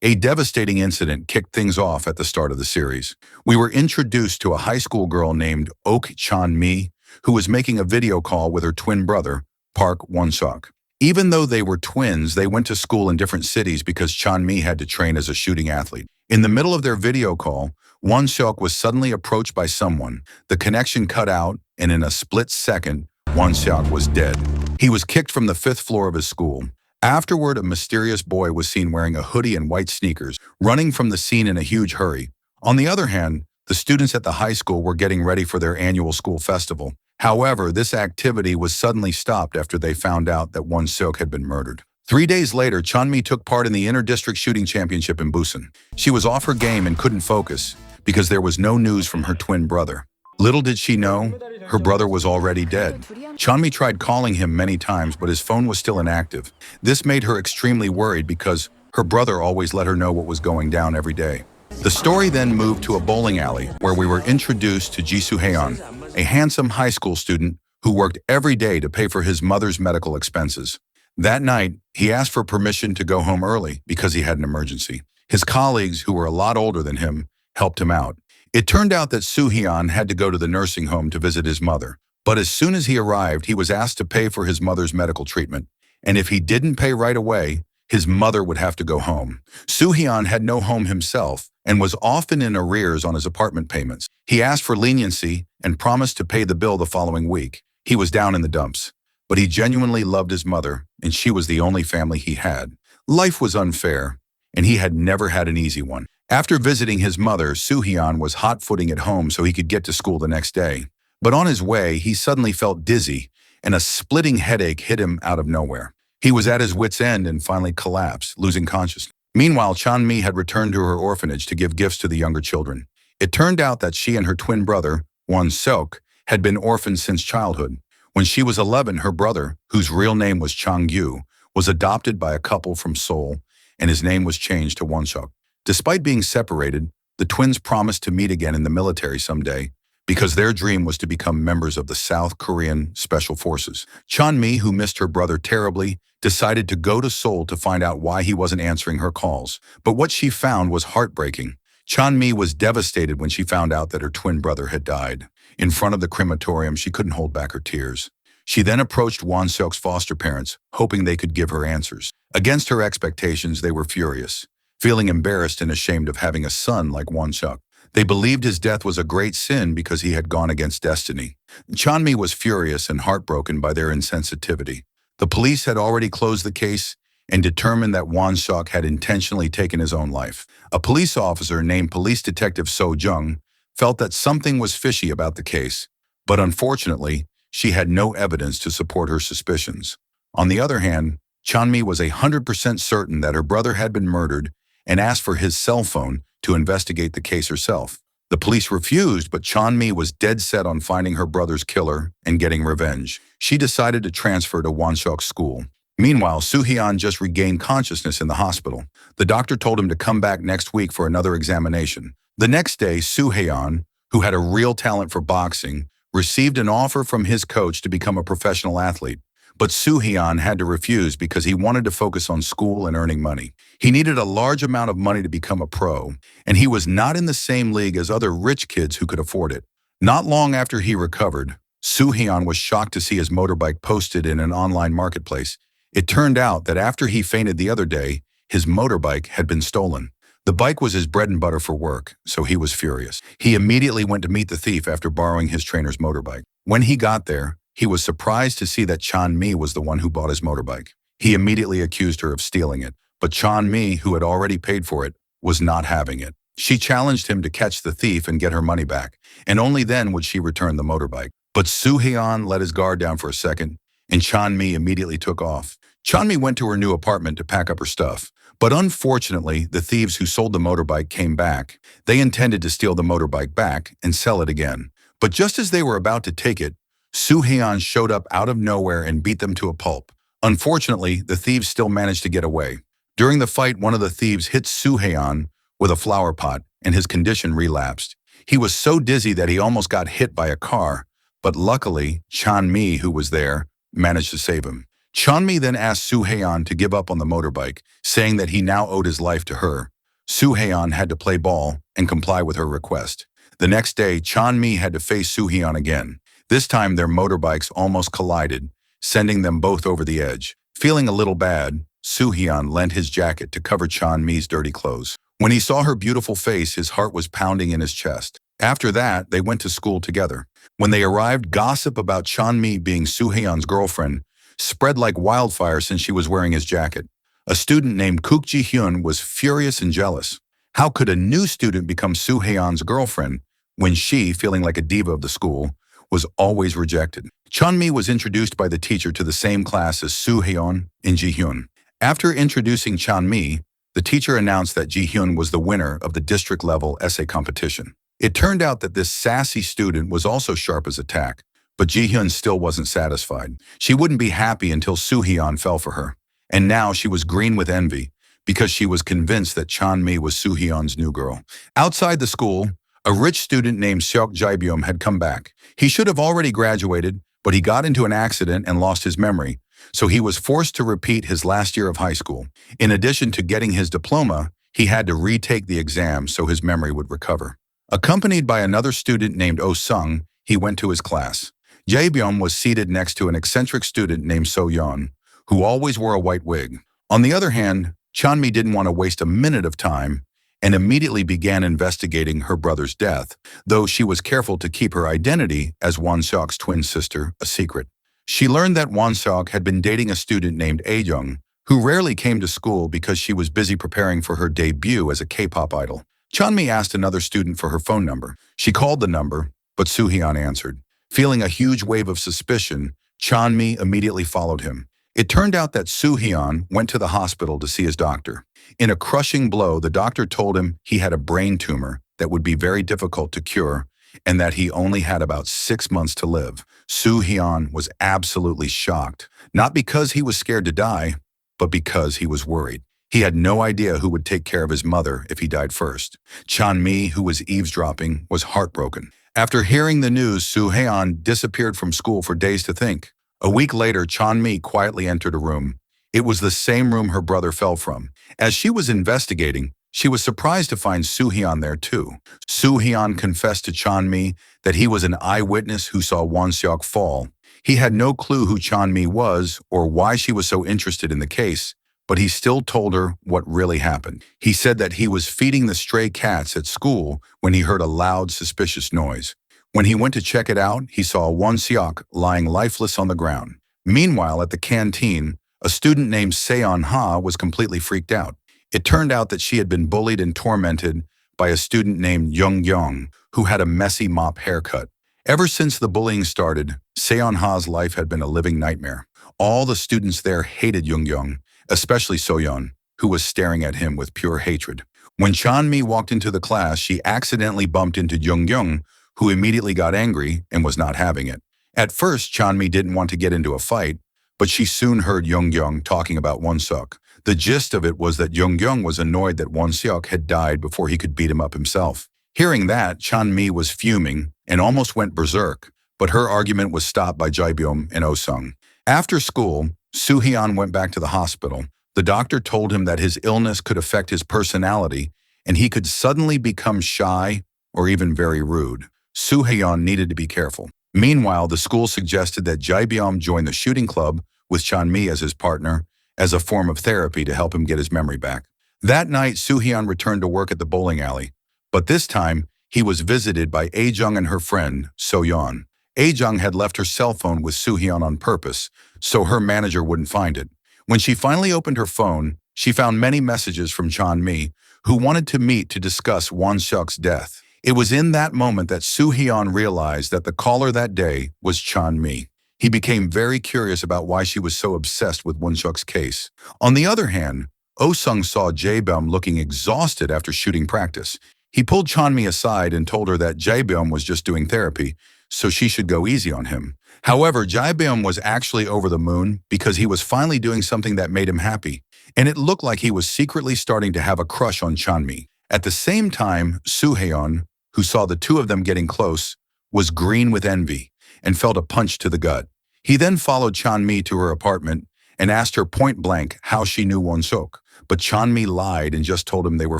A devastating incident kicked things off at the start of the series. We were introduced to a high school girl named Ok Chan-mi, who was making a video call with her twin brother, Park Won-suk. Even though they were twins, they went to school in different cities because Chan-mi had to train as a shooting athlete. In the middle of their video call, Won-suk was suddenly approached by someone. The connection cut out, and in a split second, Won-suk was dead. He was kicked from the 5th floor of his school. Afterward, a mysterious boy was seen wearing a hoodie and white sneakers, running from the scene in a huge hurry. On the other hand, the students at the high school were getting ready for their annual school festival. However, this activity was suddenly stopped after they found out that Won-suk had been murdered. 3 days later, Chan-mi took part in the inter-district shooting championship in Busan. She was off her game and couldn't focus because there was no news from her twin brother. Little did she know, her brother was already dead. Chan-mi tried calling him many times, but his phone was still inactive. This made her extremely worried because her brother always let her know what was going down every day. The story then moved to a bowling alley where we were introduced to Ji Soo-heon, a handsome high school student who worked every day to pay for his mother's medical expenses. That night, he asked for permission to go home early because he had an emergency. His colleagues, who were a lot older than him, helped him out. It turned out that Soo-hyun had to go to the nursing home to visit his mother. But as soon as he arrived, he was asked to pay for his mother's medical treatment. And if he didn't pay right away, his mother would have to go home. Soo-hyun had no home himself and was often in arrears on his apartment payments. He asked for leniency and promised to pay the bill the following week. He was down in the dumps. But he genuinely loved his mother, and she was the only family he had. Life was unfair, and he had never had an easy one. After visiting his mother, Soo-hyun was hot-footing at home so he could get to school the next day. But on his way, he suddenly felt dizzy, and a splitting headache hit him out of nowhere. He was at his wit's end and finally collapsed, losing consciousness. Meanwhile, Chan-mi had returned to her orphanage to give gifts to the younger children. It turned out that she and her twin brother, Won-suk, had been orphaned since childhood. When she was 11, her brother, whose real name was Chang-yu, was adopted by a couple from Seoul, and his name was changed to Won-suk. Despite being separated, the twins promised to meet again in the military someday because their dream was to become members of the South Korean Special Forces. Chan-mi, who missed her brother terribly, decided to go to Seoul to find out why he wasn't answering her calls. But what she found was heartbreaking. Chan-mi was devastated when she found out that her twin brother had died. In front of the crematorium, she couldn't hold back her tears. She then approached Won-suk's foster parents, hoping they could give her answers. Against her expectations, they were furious, feeling embarrassed and ashamed of having a son like Won-suk. They believed his death was a great sin because he had gone against destiny. Chan-mi was furious and heartbroken by their insensitivity. The police had already closed the case and determined that Won-suk had intentionally taken his own life. A police officer named Police Detective So Jung felt that something was fishy about the case, but unfortunately, she had no evidence to support her suspicions. On the other hand, Chan-mi was 100% certain that her brother had been murdered and asked for his cell phone to investigate the case herself. The police refused, but Chan-mi was dead set on finding her brother's killer and getting revenge. She decided to transfer to Won-suk's school. Meanwhile, Soo-hyun just regained consciousness in the hospital. The doctor told him to come back next week for another examination. The next day, Soo-hyun, who had a real talent for boxing, received an offer from his coach to become a professional athlete. But Soo-hyun had to refuse because he wanted to focus on school and earning money. He needed a large amount of money to become a pro, and he was not in the same league as other rich kids who could afford it. Not long after he recovered, Soo-hyun was shocked to see his motorbike posted in an online marketplace. It turned out that after he fainted the other day, his motorbike had been stolen. The bike was his bread and butter for work, so he was furious. He immediately went to meet the thief after borrowing his trainer's motorbike. When he got there, he was surprised to see that Chan-mi was the one who bought his motorbike. He immediately accused her of stealing it, but Chan-mi, who had already paid for it, was not having it. She challenged him to catch the thief and get her money back, and only then would she return the motorbike. But Soo-hyun let his guard down for a second, and Chan-mi immediately took off. Chan-mi went to her new apartment to pack up her stuff, but unfortunately, the thieves who sold the motorbike came back. They intended to steal the motorbike back and sell it again. But just as they were about to take it, Soo-hyun showed up out of nowhere and beat them to a pulp. Unfortunately, the thieves still managed to get away. During the fight, one of the thieves hit Soo-hyun with a flower pot, and his condition relapsed. He was so dizzy that he almost got hit by a car, but luckily, Chan-mi, who was there, managed to save him. Chanmi then asked Soo-haeon to give up on the motorbike, saying that he now owed his life to her. Soo-haeon had to play ball and comply with her request. The next day, Chanmi had to face Soo-haeon again. This time, their motorbikes almost collided, sending them both over the edge. Feeling a little bad, Soo-haeon lent his jacket to cover Chanmi's dirty clothes. When he saw her beautiful face, his heart was pounding in his chest. After that, they went to school together. When they arrived, gossip about Chanmi being Soo-haeon's girlfriend spread like wildfire since she was wearing his jacket. A student named Kook Ji-hyun was furious and jealous. How could a new student become Soo-haeon's girlfriend when she, feeling like a diva of the school, was always rejected? Chanmi was introduced by the teacher to the same class as Soo-haeon and Ji-hyun. After introducing Chanmi, the teacher announced that Ji-hyun was the winner of the district-level essay competition. It turned out that this sassy student was also sharp as a tack, but Ji-hyun still wasn't satisfied. She wouldn't be happy until Soo-haeon fell for her. And now she was green with envy because she was convinced that Chanmi was Soo-haeon's new girl. Outside the school, a rich student named Seok Jae-byum had come back. He should have already graduated, but he got into an accident and lost his memory, so he was forced to repeat his last year of high school. In addition to getting his diploma, he had to retake the exam so his memory would recover. Accompanied by another student named Oh-sung, he went to his class. Jae-byum was seated next to an eccentric student named So-yeon, who always wore a white wig. On the other hand, Chanmi didn't want to waste a minute of time and immediately began investigating her brother's death, though she was careful to keep her identity as Won-seok's twin sister a secret. She learned that Won-seok had been dating a student named A-jung, who rarely came to school because she was busy preparing for her debut as a K-pop idol. Chanmi asked another student for her phone number. She called the number, but Soo-haeon answered. Feeling a huge wave of suspicion, Chanmi immediately followed him. It turned out that Soo-haeon went to the hospital to see his doctor. In a crushing blow, the doctor told him he had a brain tumor that would be very difficult to cure and that he only had about 6 months to live. Soo-haeon was absolutely shocked, not because he was scared to die, but because he was worried. He had no idea who would take care of his mother if he died first. Chanmi, who was eavesdropping, was heartbroken. After hearing the news, Soo-haeon disappeared from school for days to think. A week later, Chanmi quietly entered a room. It was the same room her brother fell from. As she was investigating, she was surprised to find Soo-haeon there too. Soo-haeon confessed to Chanmi that he was an eyewitness who saw Won-seok fall. He had no clue who Chanmi was or why she was so interested in the case, but he still told her what really happened. He said that he was feeding the stray cats at school when he heard a loud, suspicious noise. When he went to check it out, he saw Won-seok lying lifeless on the ground. Meanwhile, at the canteen, a student named Seon-ha was completely freaked out. It turned out that she had been bullied and tormented by a student named Young-young, who had a messy mop haircut. Ever since the bullying started, Seon-ha's life had been a living nightmare. All the students there hated Young-young, especially So-yeon, who was staring at him with pure hatred. When Chanmi walked into the class, she accidentally bumped into Young-young, who immediately got angry and was not having it. At first, Chanmi didn't want to get into a fight, but she soon heard Young-young talking about Won-seok. The gist of it was that Young-young was annoyed that Won-seok had died before he could beat him up himself. Hearing that, Chanmi was fuming and almost went berserk, but her argument was stopped by Jae-byum and Oh-sung. After school, Soo-haeon went back to the hospital. The doctor told him that his illness could affect his personality and he could suddenly become shy or even very rude. Soo-haeon needed to be careful. Meanwhile, the school suggested that Jae-byum join the shooting club with Chanmi as his partner as a form of therapy to help him get his memory back. That night, Soo-haeon returned to work at the bowling alley, but this time he was visited by A-jung and her friend, So-yeon. A-jung had left her cell phone with Soo-haeon on purpose, so her manager wouldn't find it. When she finally opened her phone, she found many messages from Chanmi, who wanted to meet to discuss Won-seok's death. It was in that moment that Soo-haeon realized that the caller that day was Chanmi. He became very curious about why she was so obsessed with Won-seok's case. On the other hand, Oh-sung saw Jae-byum looking exhausted after shooting practice. He pulled Chanmi aside and told her that Jae-byum was just doing therapy, so she should go easy on him. However, Jae-byum was actually over the moon because he was finally doing something that made him happy, and it looked like he was secretly starting to have a crush on Chanmi. At the same time, Soo-haeon, who saw the two of them getting close, was green with envy and felt a punch to the gut. He then followed Chanmi to her apartment and asked her point blank how she knew Won-suk, but Chanmi lied and just told him they were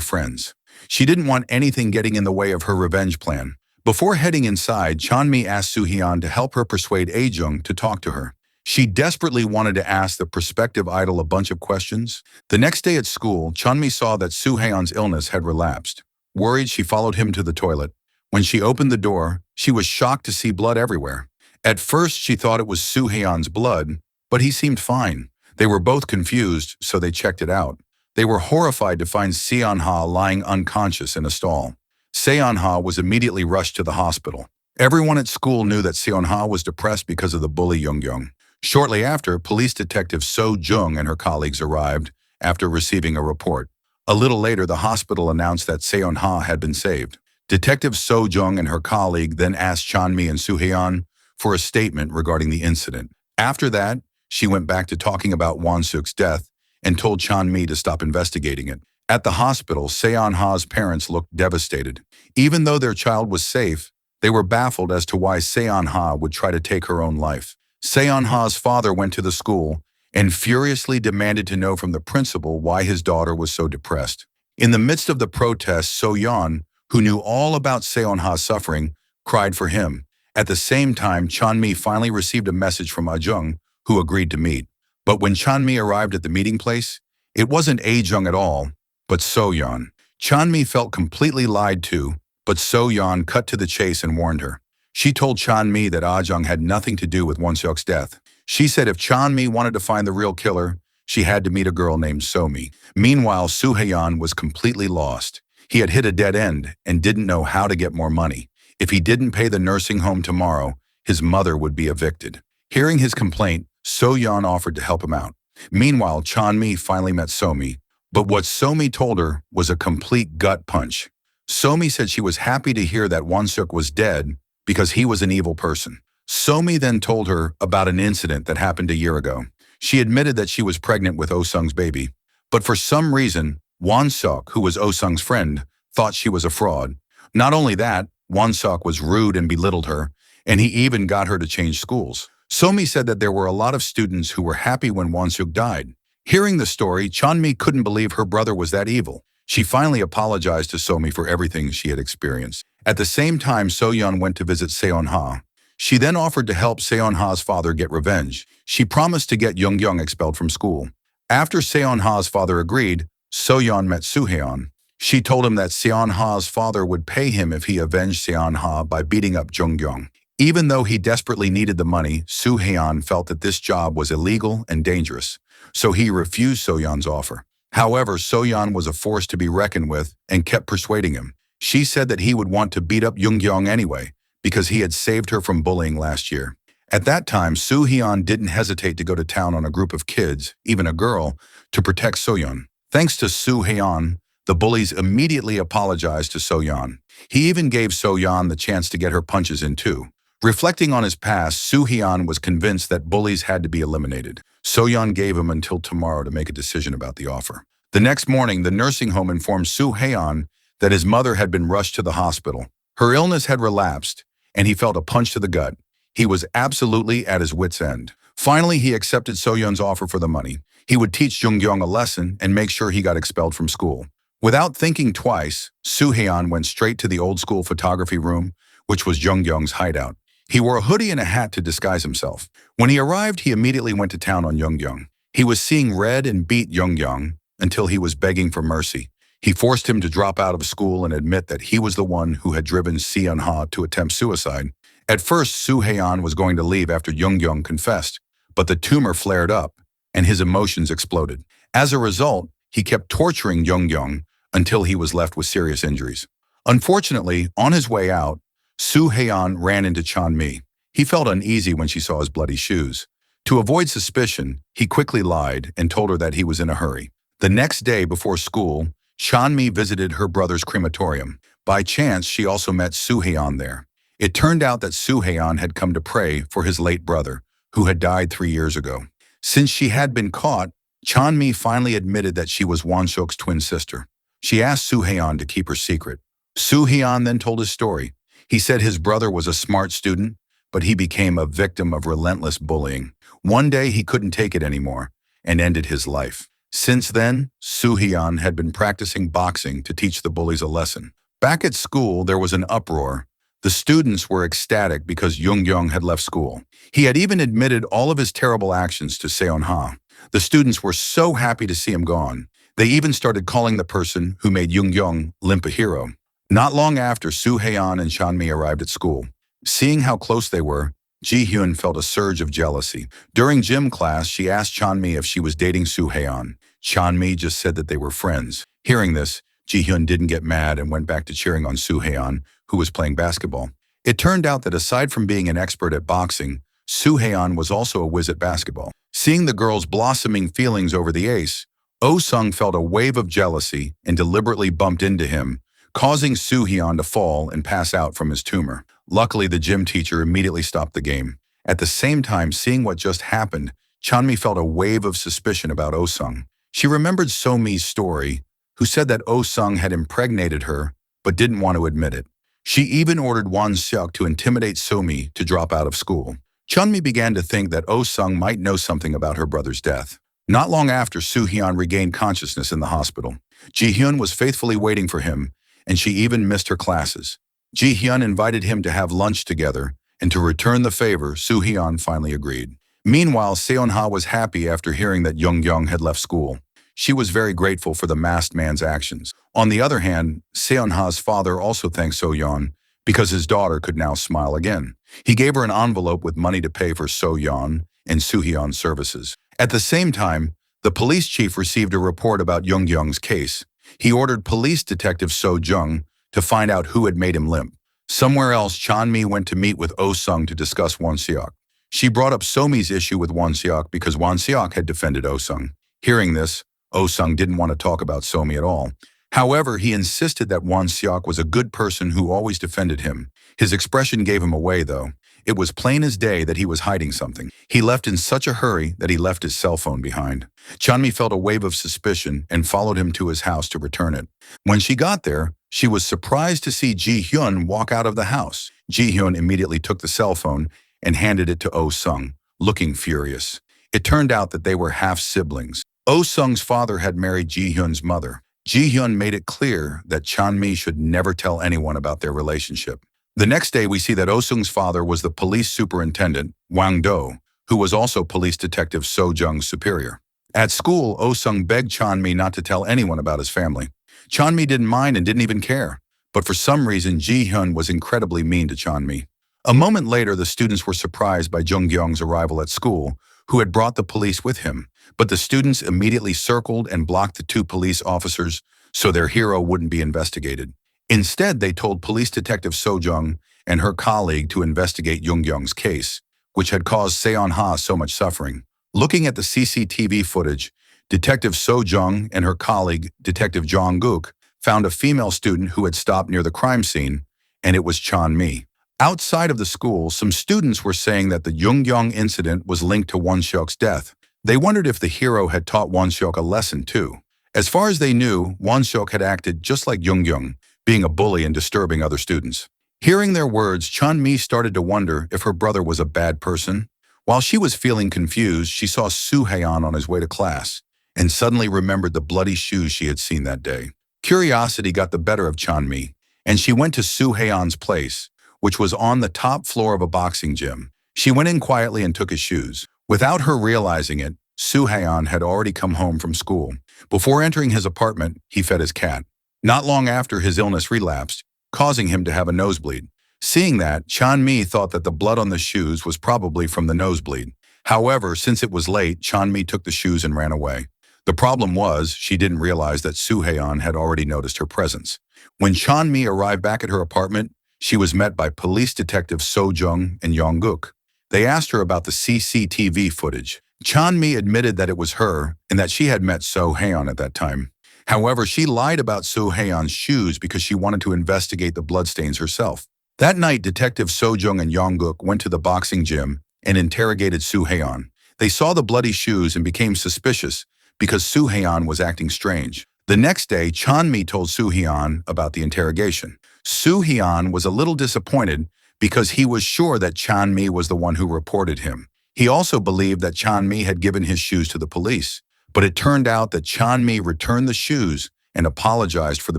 friends. She didn't want anything getting in the way of her revenge plan. Before heading inside, Chanmi asked Soo-hyun to help her persuade Ae-jung to talk to her. She desperately wanted to ask the prospective idol a bunch of questions. The next day at school, Chanmi saw that Soo-hyun's illness had relapsed. Worried, she followed him to the toilet. When she opened the door, she was shocked to see blood everywhere. At first, she thought it was Soo-hyun's blood, but he seemed fine. They were both confused, so they checked it out. They were horrified to find Seon-ha lying unconscious in a stall. Seon-ha was immediately rushed to the hospital. Everyone at school knew that Seon-ha was depressed because of the bully Young-young. Shortly after, police detective So-jung and her colleagues arrived after receiving a report. A little later, the hospital announced that Seon-ha had been saved. Detective So-jung and her colleague then asked Chanmi and Soo-hyun for a statement regarding the incident. After that, she went back to talking about Won-suk's death and told Chanmi to stop investigating it. At the hospital, Seon-ha's parents looked devastated. Even though their child was safe, they were baffled as to why Seon-ha would try to take her own life. Seon-ha's father went to the school and furiously demanded to know from the principal why his daughter was so depressed. In the midst of the protests, So-yeon, who knew all about Seon-ha's suffering, cried for him. At the same time, Chanmi finally received a message from Ae-jung, who agreed to meet. But when Chanmi arrived at the meeting place, it wasn't Ae-jung at all, but So-yeon. Chanmi felt completely lied to, but So-yeon cut to the chase and warned her. She told Chanmi that Ae-jung had nothing to do with Won-suk's death. She said if Chanmi wanted to find the real killer, she had to meet a girl named So-mi. Meanwhile, Soo-hyun was completely lost. He had hit a dead end and didn't know how to get more money. If he didn't pay the nursing home tomorrow, his mother would be evicted. Hearing his complaint, So-yeon offered to help him out. Meanwhile, Chanmi finally met So-mi, but what So-mi told her was a complete gut punch. So-mi said she was happy to hear that Won-suk was dead because he was an evil person. So-mi then told her about an incident that happened a year ago. She admitted that she was pregnant with Oh-sung's baby, but for some reason, Won-suk, who was Oh-sung's friend, thought she was a fraud. Not only that, Won-suk was rude and belittled her, and he even got her to change schools. So-mi said that there were a lot of students who were happy when Won-suk died. Hearing the story, Chanmi couldn't believe her brother was that evil. She finally apologized to So-mi for everything she had experienced. At the same time, So-yeon went to visit Seon-ha. She then offered to help Seon-ha's father get revenge. She promised to get Young-young expelled from school. After Seon-ha's father agreed, So-yeon met Soo-hyun. She told him that Seon-ha's father would pay him if he avenged Seon-ha by beating up Jung-young. Even though he desperately needed the money, Soo-hyun felt that this job was illegal and dangerous, so he refused So-yeon's offer. However, So-yeon was a force to be reckoned with and kept persuading him. She said that he would want to beat up Jung-young anyway, because he had saved her from bullying last year. At that time, Soo-hyun didn't hesitate to go to town on a group of kids, even a girl, to protect So-yeon. Thanks to Soo-hyun, the bullies immediately apologized to So-yeon. He even gave So-yeon the chance to get her punches in too. Reflecting on his past, Soo-hyun was convinced that bullies had to be eliminated. So-yeon gave him until tomorrow to make a decision about the offer. The next morning, the nursing home informed Soo-hyun that his mother had been rushed to the hospital. Her illness had relapsed, and he felt a punch to the gut. He was absolutely at his wit's end. Finally, he accepted So-yeon's offer for the money. He would teach Jung-young a lesson and make sure he got expelled from school. Without thinking twice, Soo-hyun went straight to the old-school photography room, which was Jung-young's hideout. He wore a hoodie and a hat to disguise himself. When he arrived, he immediately went to town on Jung-young. He was seeing red and beat Jung-young until he was begging for mercy. He forced him to drop out of school and admit that he was the one who had driven Seon-ha to attempt suicide. At first, Soo-hyun was going to leave after Jung-young confessed, but the tumor flared up and his emotions exploded. As a result, he kept torturing Jung-young until he was left with serious injuries. Unfortunately, on his way out, Soo-hyun ran into Chanmi. He felt uneasy when she saw his bloody shoes. To avoid suspicion, he quickly lied and told her that he was in a hurry. The next day before school, Chanmi visited her brother's crematorium. By chance, she also met Soo-hyun there. It turned out that Soo-hyun had come to pray for his late brother, who had died 3 years ago. Since she had been caught, Chanmi finally admitted that she was Won-suk's twin sister. She asked Soo-hyun to keep her secret. Soo-hyun then told his story. He said his brother was a smart student, but he became a victim of relentless bullying. One day he couldn't take it anymore, and ended his life. Since then, Soo-hyun had been practicing boxing to teach the bullies a lesson. Back at school, there was an uproar. The students were ecstatic because Young had left school. He had even admitted all of his terrible actions to Seon-ha. The students were so happy to see him gone. They even started calling the person who made Young limp a hero. Not long after, Soo-hyun and Chanmi arrived at school. Seeing how close they were, Ji-hyun felt a surge of jealousy. During gym class, she asked Chanmi if she was dating Soo-hyun. Chanmi just said that they were friends. Hearing this, Ji-hyun didn't get mad and went back to cheering on Soo-hyun, who was playing basketball. It turned out that aside from being an expert at boxing, Soo-hyun was also a whiz at basketball. Seeing the girls' blossoming feelings over the ace, Oh-sung felt a wave of jealousy and deliberately bumped into him, causing Soo-hyun to fall and pass out from his tumor. Luckily, the gym teacher immediately stopped the game. At the same time, seeing what just happened, Chanmi felt a wave of suspicion about Oh-sung. She remembered So-mi's story, who said that Oh-sung had impregnated her but didn't want to admit it. She even ordered Won-seok to intimidate So-mi to drop out of school. Chanmi began to think that Oh-sung might know something about her brother's death. Not long after, Soo-hyun regained consciousness in the hospital. Ji-hyun was faithfully waiting for him, and she even missed her classes. Ji-hyun invited him to have lunch together, and to return the favor, Soo-hyun finally agreed. Meanwhile, Seon-ha was happy after hearing that Young had left school. She was very grateful for the masked man's actions. On the other hand, Seon-ha's father also thanked So-yeon because his daughter could now smile again. He gave her an envelope with money to pay for So-yeon and Soo-hyun's services. At the same time, the police chief received a report about Young's case. He ordered police detective So-jung to find out who had made him limp. Somewhere else, Chanmi went to meet with Oh-sung to discuss Won-seok. She brought up So-mi's issue with Won-seok because Won-seok had defended Oh-sung. Hearing this, Oh-sung didn't want to talk about So-mi at all. However, he insisted that Won-seok was a good person who always defended him. His expression gave him away, though. It was plain as day that he was hiding something. He left in such a hurry that he left his cell phone behind. Chanmi felt a wave of suspicion and followed him to his house to return it. When she got there, she was surprised to see Ji-hyun walk out of the house. Ji-hyun immediately took the cell phone and handed it to Oh-sung, looking furious. It turned out that they were half-siblings. Oh-sung's father had married Ji-hyun's mother. Ji-hyun made it clear that Chanmi should never tell anyone about their relationship. The next day, we see that Oh-sung's father was the police superintendent, Wang Do, who was also police detective So-jung's superior. At school, Oh-sung begged Chanmi not to tell anyone about his family. Chanmi didn't mind and didn't even care, but for some reason, Ji-hyun was incredibly mean to Chanmi. A moment later, the students were surprised by Jung-gyung's arrival at school, who had brought the police with him, but the students immediately circled and blocked the two police officers so their hero wouldn't be investigated. Instead, they told police detective So-jung and her colleague to investigate Jung-gyung's case, which had caused Seon-ha so much suffering. Looking at the CCTV footage, Detective So-jung and her colleague, Detective Jong-guk, found a female student who had stopped near the crime scene, and it was Chanmi. Outside of the school, some students were saying that the Young incident was linked to Won-seok's death. They wondered if the hero had taught Won-seok a lesson too. As far as they knew, Won-seok had acted just like Young, being a bully and disturbing other students. Hearing their words, Chanmi started to wonder if her brother was a bad person. While she was feeling confused, she saw Soo-hyun on his way to class and suddenly remembered the bloody shoes she had seen that day. Curiosity got the better of Chanmi, and she went to Soo-hyun's place, which was on the top floor of a boxing gym. She went in quietly and took his shoes. Without her realizing it, Soo-hyun had already come home from school. Before entering his apartment, he fed his cat. Not long after, his illness relapsed, causing him to have a nosebleed. Seeing that, Chanmi thought that the blood on the shoes was probably from the nosebleed. However, since it was late, Chanmi took the shoes and ran away. The problem was, she didn't realize that Soo-hyun had already noticed her presence. When Chanmi arrived back at her apartment, she was met by police detectives So-jung and Jong-guk. They asked her about the CCTV footage. Chanmi admitted that it was her and that she had met So-hyun at that time. However, she lied about So-hyun's shoes because she wanted to investigate the bloodstains herself. That night, Detective So-jung and Jong-guk went to the boxing gym and interrogated Soo-hyun. They saw the bloody shoes and became suspicious because Soo-hyun was acting strange. The next day, Chanmi told Soo-hyun about the interrogation. Soo-hyun was a little disappointed because he was sure that Chanmi was the one who reported him. He also believed that Chan-mi had given his shoes to the police, but it turned out that Chan-mi returned the shoes and apologized for the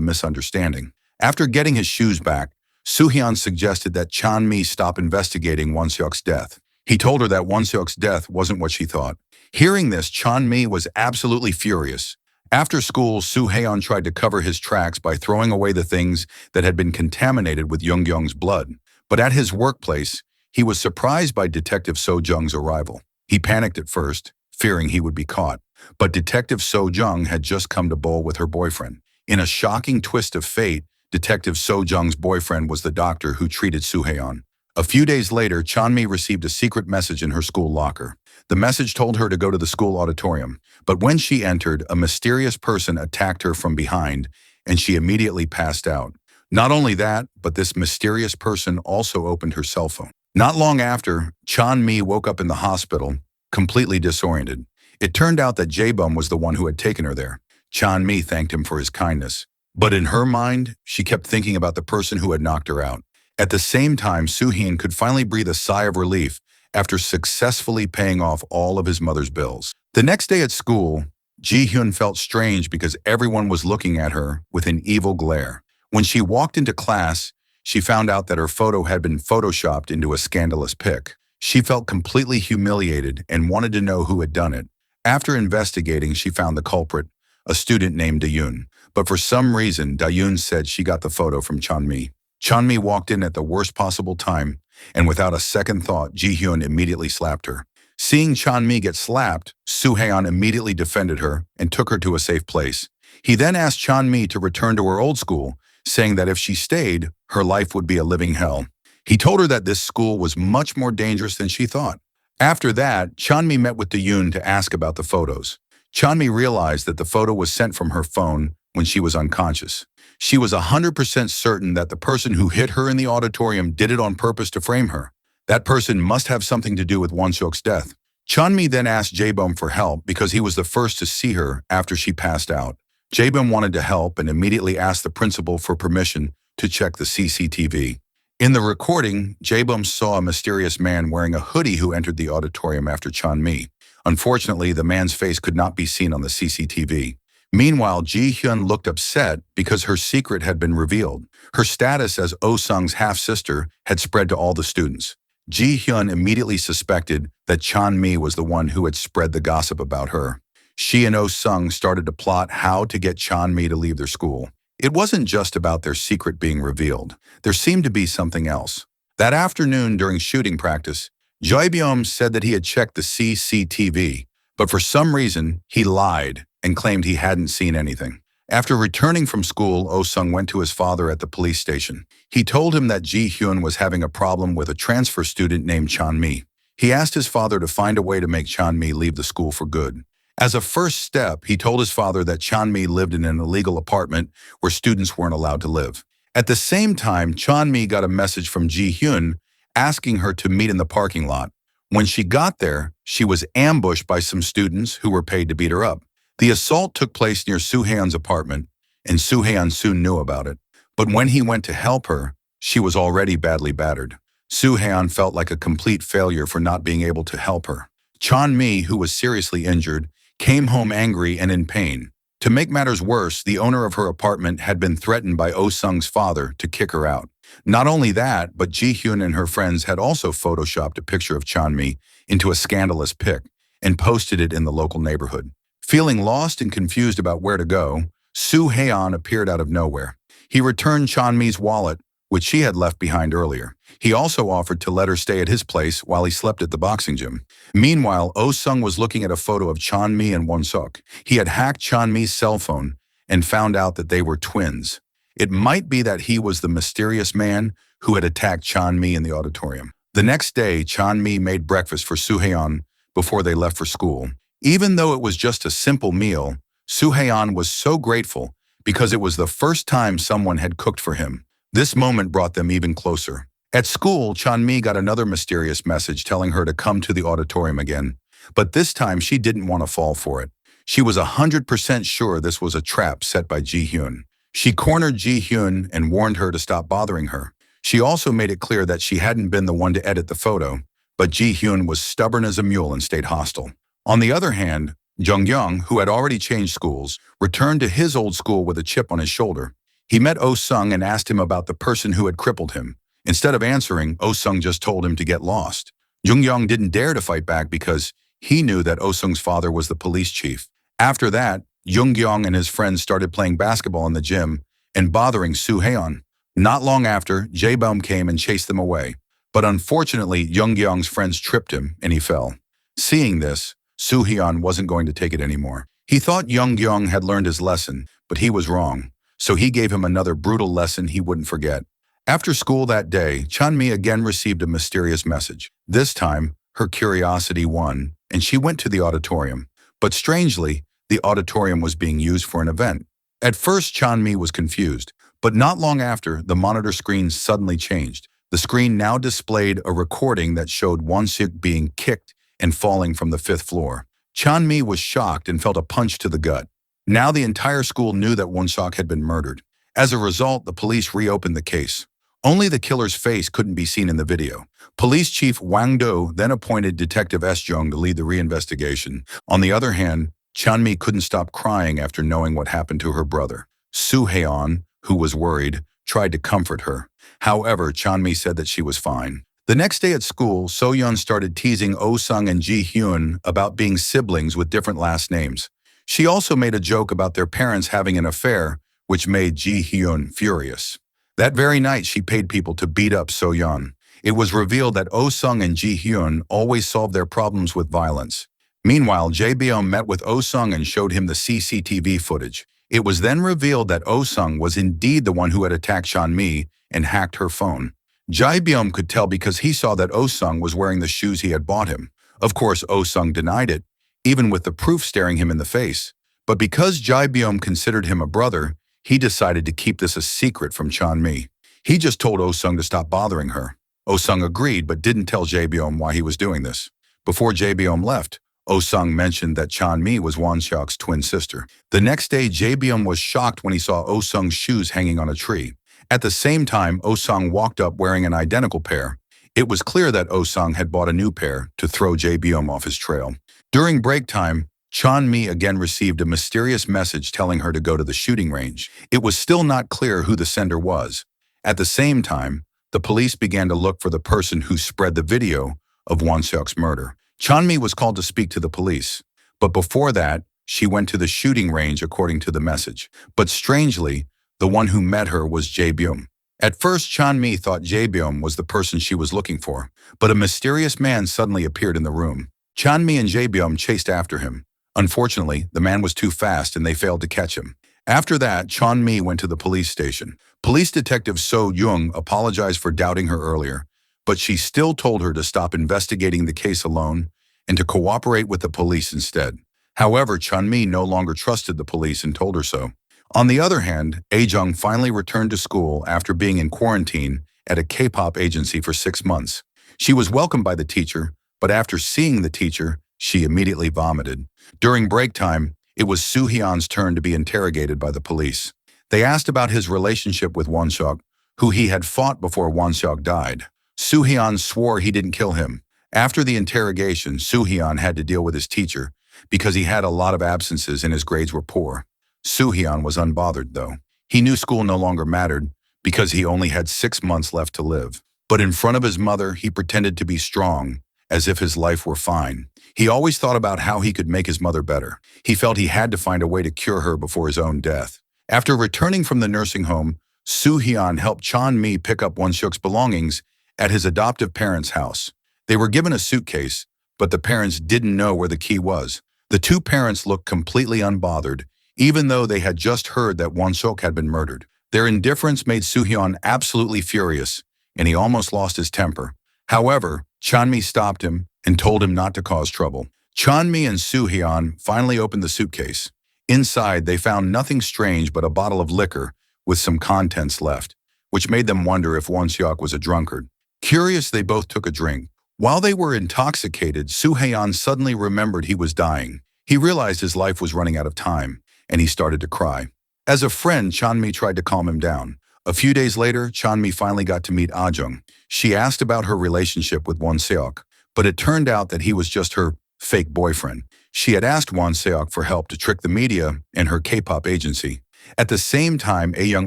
misunderstanding. After getting his shoes back, Soo-hyun suggested that Chan-mi stop investigating Won-seok's death. He told her that Won-seok's death wasn't what she thought. Hearing this, Chan-mi was absolutely furious. After school, Soo-hyun tried to cover his tracks by throwing away the things that had been contaminated with Young-young's blood. But at his workplace, he was surprised by Detective So-jung's arrival. He panicked at first, fearing he would be caught. But Detective So-jung had just come to bowl with her boyfriend. In a shocking twist of fate, Detective So-jung's boyfriend was the doctor who treated Soo-hyun. A few days later, Chan-mi received a secret message in her school locker. The message told her to go to the school auditorium, but when she entered, a mysterious person attacked her from behind, and she immediately passed out. Not only that, but this mysterious person also opened her cell phone. Not long after, Chan-mi woke up in the hospital, completely disoriented. It turned out that Jae-bum was the one who had taken her there. Chan-mi thanked him for his kindness. But in her mind, she kept thinking about the person who had knocked her out. At the same time, Soo-hyun could finally breathe a sigh of relief after successfully paying off all of his mother's bills. The next day at school, Ji-hyun felt strange because everyone was looking at her with an evil glare. When she walked into class, she found out that her photo had been photoshopped into a scandalous pic. She felt completely humiliated and wanted to know who had done it. After investigating, she found the culprit, a student named Dayoon. But for some reason, Dayoon said she got the photo from Chan-mi. Chan-mi walked in at the worst possible time, and without a second thought, Ji-hyun immediately slapped her. Seeing Chan-mi get slapped, Soo-hyun immediately defended her and took her to a safe place. He then asked Chan-mi to return to her old school, saying that if she stayed, her life would be a living hell. He told her that this school was much more dangerous than she thought. After that, Chan-mi met with Dayoon to ask about the photos. Chan-mi realized that the photo was sent from her phone when she was unconscious. She was 100% certain that the person who hit her in the auditorium did it on purpose to frame her. That person must have something to do with Won-seok's death. Chan-mi then asked Jae-bum for help because he was the first to see her after she passed out. Jae-bum wanted to help and immediately asked the principal for permission to check the CCTV. In the recording, Jae-bum saw a mysterious man wearing a hoodie who entered the auditorium after Chan-mi. Unfortunately, the man's face could not be seen on the CCTV. Meanwhile, Ji-hyun looked upset because her secret had been revealed. Her status as Oh-sung's half-sister had spread to all the students. Ji-hyun immediately suspected that Chan-mi was the one who had spread the gossip about her. She and Oh-sung started to plot how to get Chan-mi to leave their school. It wasn't just about their secret being revealed. There seemed to be something else. That afternoon during shooting practice, Jae-byum said that he had checked the CCTV, but for some reason, he lied and claimed he hadn't seen anything. After returning from school, Oh-sung went to his father at the police station. He told him that Ji-hyun was having a problem with a transfer student named Chan-mi. He asked his father to find a way to make Chan-mi leave the school for good. As a first step, he told his father that Chan-mi lived in an illegal apartment where students weren't allowed to live. At the same time, Chan-mi got a message from Ji-hyun asking her to meet in the parking lot. When she got there, she was ambushed by some students who were paid to beat her up. The assault took place near Soo-hyun's apartment, and Soo-hyun soon knew about it. But when he went to help her, she was already badly battered. Soo-hyun felt like a complete failure for not being able to help her. Chan-mi, who was seriously injured, came home angry and in pain. To make matters worse, the owner of her apartment had been threatened by Oh-sung's father to kick her out. Not only that, but Ji-hyun and her friends had also photoshopped a picture of Chan-mi into a scandalous pic and posted it in the local neighborhood. Feeling lost and confused about where to go, Soo-hyun appeared out of nowhere. He returned Chan-mi's wallet, which she had left behind earlier. He also offered to let her stay at his place while he slept at the boxing gym. Meanwhile, Oh-sung was looking at a photo of Chan-mi and Won-seok. He had hacked Chan-mi's cell phone and found out that they were twins. It might be that he was the mysterious man who had attacked Chan-mi in the auditorium. The next day, Chan-mi made breakfast for Soo-hyun before they left for school. Even though it was just a simple meal, Soo-hyun was so grateful because it was the first time someone had cooked for him. This moment brought them even closer. At school, Chan-mi got another mysterious message telling her to come to the auditorium again, but this time she didn't want to fall for it. She was 100% sure this was a trap set by Ji-hyun. She cornered Ji-hyun and warned her to stop bothering her. She also made it clear that she hadn't been the one to edit the photo, but Ji-hyun was stubborn as a mule and stayed hostile. On the other hand, Jung-young, who had already changed schools, returned to his old school with a chip on his shoulder. He met Oh-sung and asked him about the person who had crippled him. Instead of answering, Oh-sung just told him to get lost. Jung-young didn't dare to fight back because he knew that Oh-sung's father was the police chief. After that, Jung-young and his friends started playing basketball in the gym and bothering Soo-haeon. Not long after, Jae-beom came and chased them away. But unfortunately, Jung-young's friends tripped him and he fell. Seeing this, Soo-hyun wasn't going to take it anymore. He thought Jung-young had learned his lesson, but he was wrong. So he gave him another brutal lesson he wouldn't forget. After school that day, Chan-mi again received a mysterious message. This time, her curiosity won, and she went to the auditorium. But strangely, the auditorium was being used for an event. At first, Chan-mi was confused, but not long after, the monitor screen suddenly changed. The screen now displayed a recording that showed Won-seok being kicked and falling from the 5th floor. Chan-mi was shocked and felt a punch to the gut. Now the entire school knew that Won-seok had been murdered. As a result, the police reopened the case. Only the killer's face couldn't be seen in the video. Police Chief Wang Do then appointed Detective S. Jung to lead the reinvestigation. On the other hand, Chan-mi couldn't stop crying after knowing what happened to her brother. Soo-haeon, who was worried, tried to comfort her. However, Chan-mi said that she was fine. The next day at school, So-yeon started teasing Oh-sung and Ji-hyun about being siblings with different last names. She also made a joke about their parents having an affair, which made Ji-hyun furious. That very night, she paid people to beat up So-yeon. It was revealed that Oh-sung and Ji-hyun always solved their problems with violence. Meanwhile, Jae-beom met with Oh-sung and showed him the CCTV footage. It was then revealed that Oh-sung was indeed the one who had attacked Chan-mi and hacked her phone. Jae-beom could tell because he saw that Oh-sung was wearing the shoes he had bought him. Of course, Oh-sung denied it, even with the proof staring him in the face. But because Jae-beom considered him a brother, he decided to keep this a secret from Chan-mi. He just told Oh-sung to stop bothering her. Oh-sung agreed but didn't tell Jae-beom why he was doing this. Before Jae-beom left, Oh-sung mentioned that Chan-mi was Won-seok's twin sister. The next day, Jae-beom was shocked when he saw Oh-sung's shoes hanging on a tree. At the same time, Oh-sung walked up wearing an identical pair. It was clear that Oh-sung had bought a new pair to throw Jae-beom off his trail. During break time, Chan-mi again received a mysterious message telling her to go to the shooting range. It was still not clear who the sender was. At the same time, the police began to look for the person who spread the video of Won-seok's murder. Chan-mi was called to speak to the police, but before that, she went to the shooting range according to the message. But strangely, the one who met her was Jae-beom. At first, Chan-mi thought Jae-beom was the person she was looking for, but a mysterious man suddenly appeared in the room. Chan-mi and Jae-beom chased after him. Unfortunately, the man was too fast and they failed to catch him. After that, Chan-mi went to the police station. Police Detective So-young apologized for doubting her earlier, but she still told her to stop investigating the case alone and to cooperate with the police instead. However, Chan-mi no longer trusted the police and told her so. On the other hand, A-jung finally returned to school after being in quarantine at a K-pop agency for 6 months. She was welcomed by the teacher, but after seeing the teacher, she immediately vomited. During break time, it was Soo-hyun's turn to be interrogated by the police. They asked about his relationship with Won-seok, who he had fought before Won-seok died. Soo-hyun swore he didn't kill him. After the interrogation, Soo-hyun had to deal with his teacher because he had a lot of absences and his grades were poor. Soo-hyun was unbothered, though. He knew school no longer mattered because he only had 6 months left to live. But in front of his mother, he pretended to be strong, as if his life were fine. He always thought about how he could make his mother better. He felt he had to find a way to cure her before his own death. After returning from the nursing home, Soo-hyun helped Chan-mi pick up Won-seok's belongings at his adoptive parents' house. They were given a suitcase, but the parents didn't know where the key was. The two parents looked completely unbothered, even though they had just heard that Won-seok had been murdered. Their indifference made Soo-hyun absolutely furious, and he almost lost his temper. However, Chan-mi stopped him and told him not to cause trouble. Chan-mi and Soo-hyun finally opened the suitcase. Inside, they found nothing strange but a bottle of liquor with some contents left, which made them wonder if Won-seok was a drunkard. Curious, they both took a drink. While they were intoxicated, Soo-hyun suddenly remembered he was dying. He realized his life was running out of time, and he started to cry. As a friend, Chan-mi tried to calm him down. A few days later, Chan-mi finally got to meet Ah-jung. She asked about her relationship with Won-seok, but it turned out that he was just her fake boyfriend. She had asked Won Seok for help to trick the media and her K-pop agency. At the same time, A-young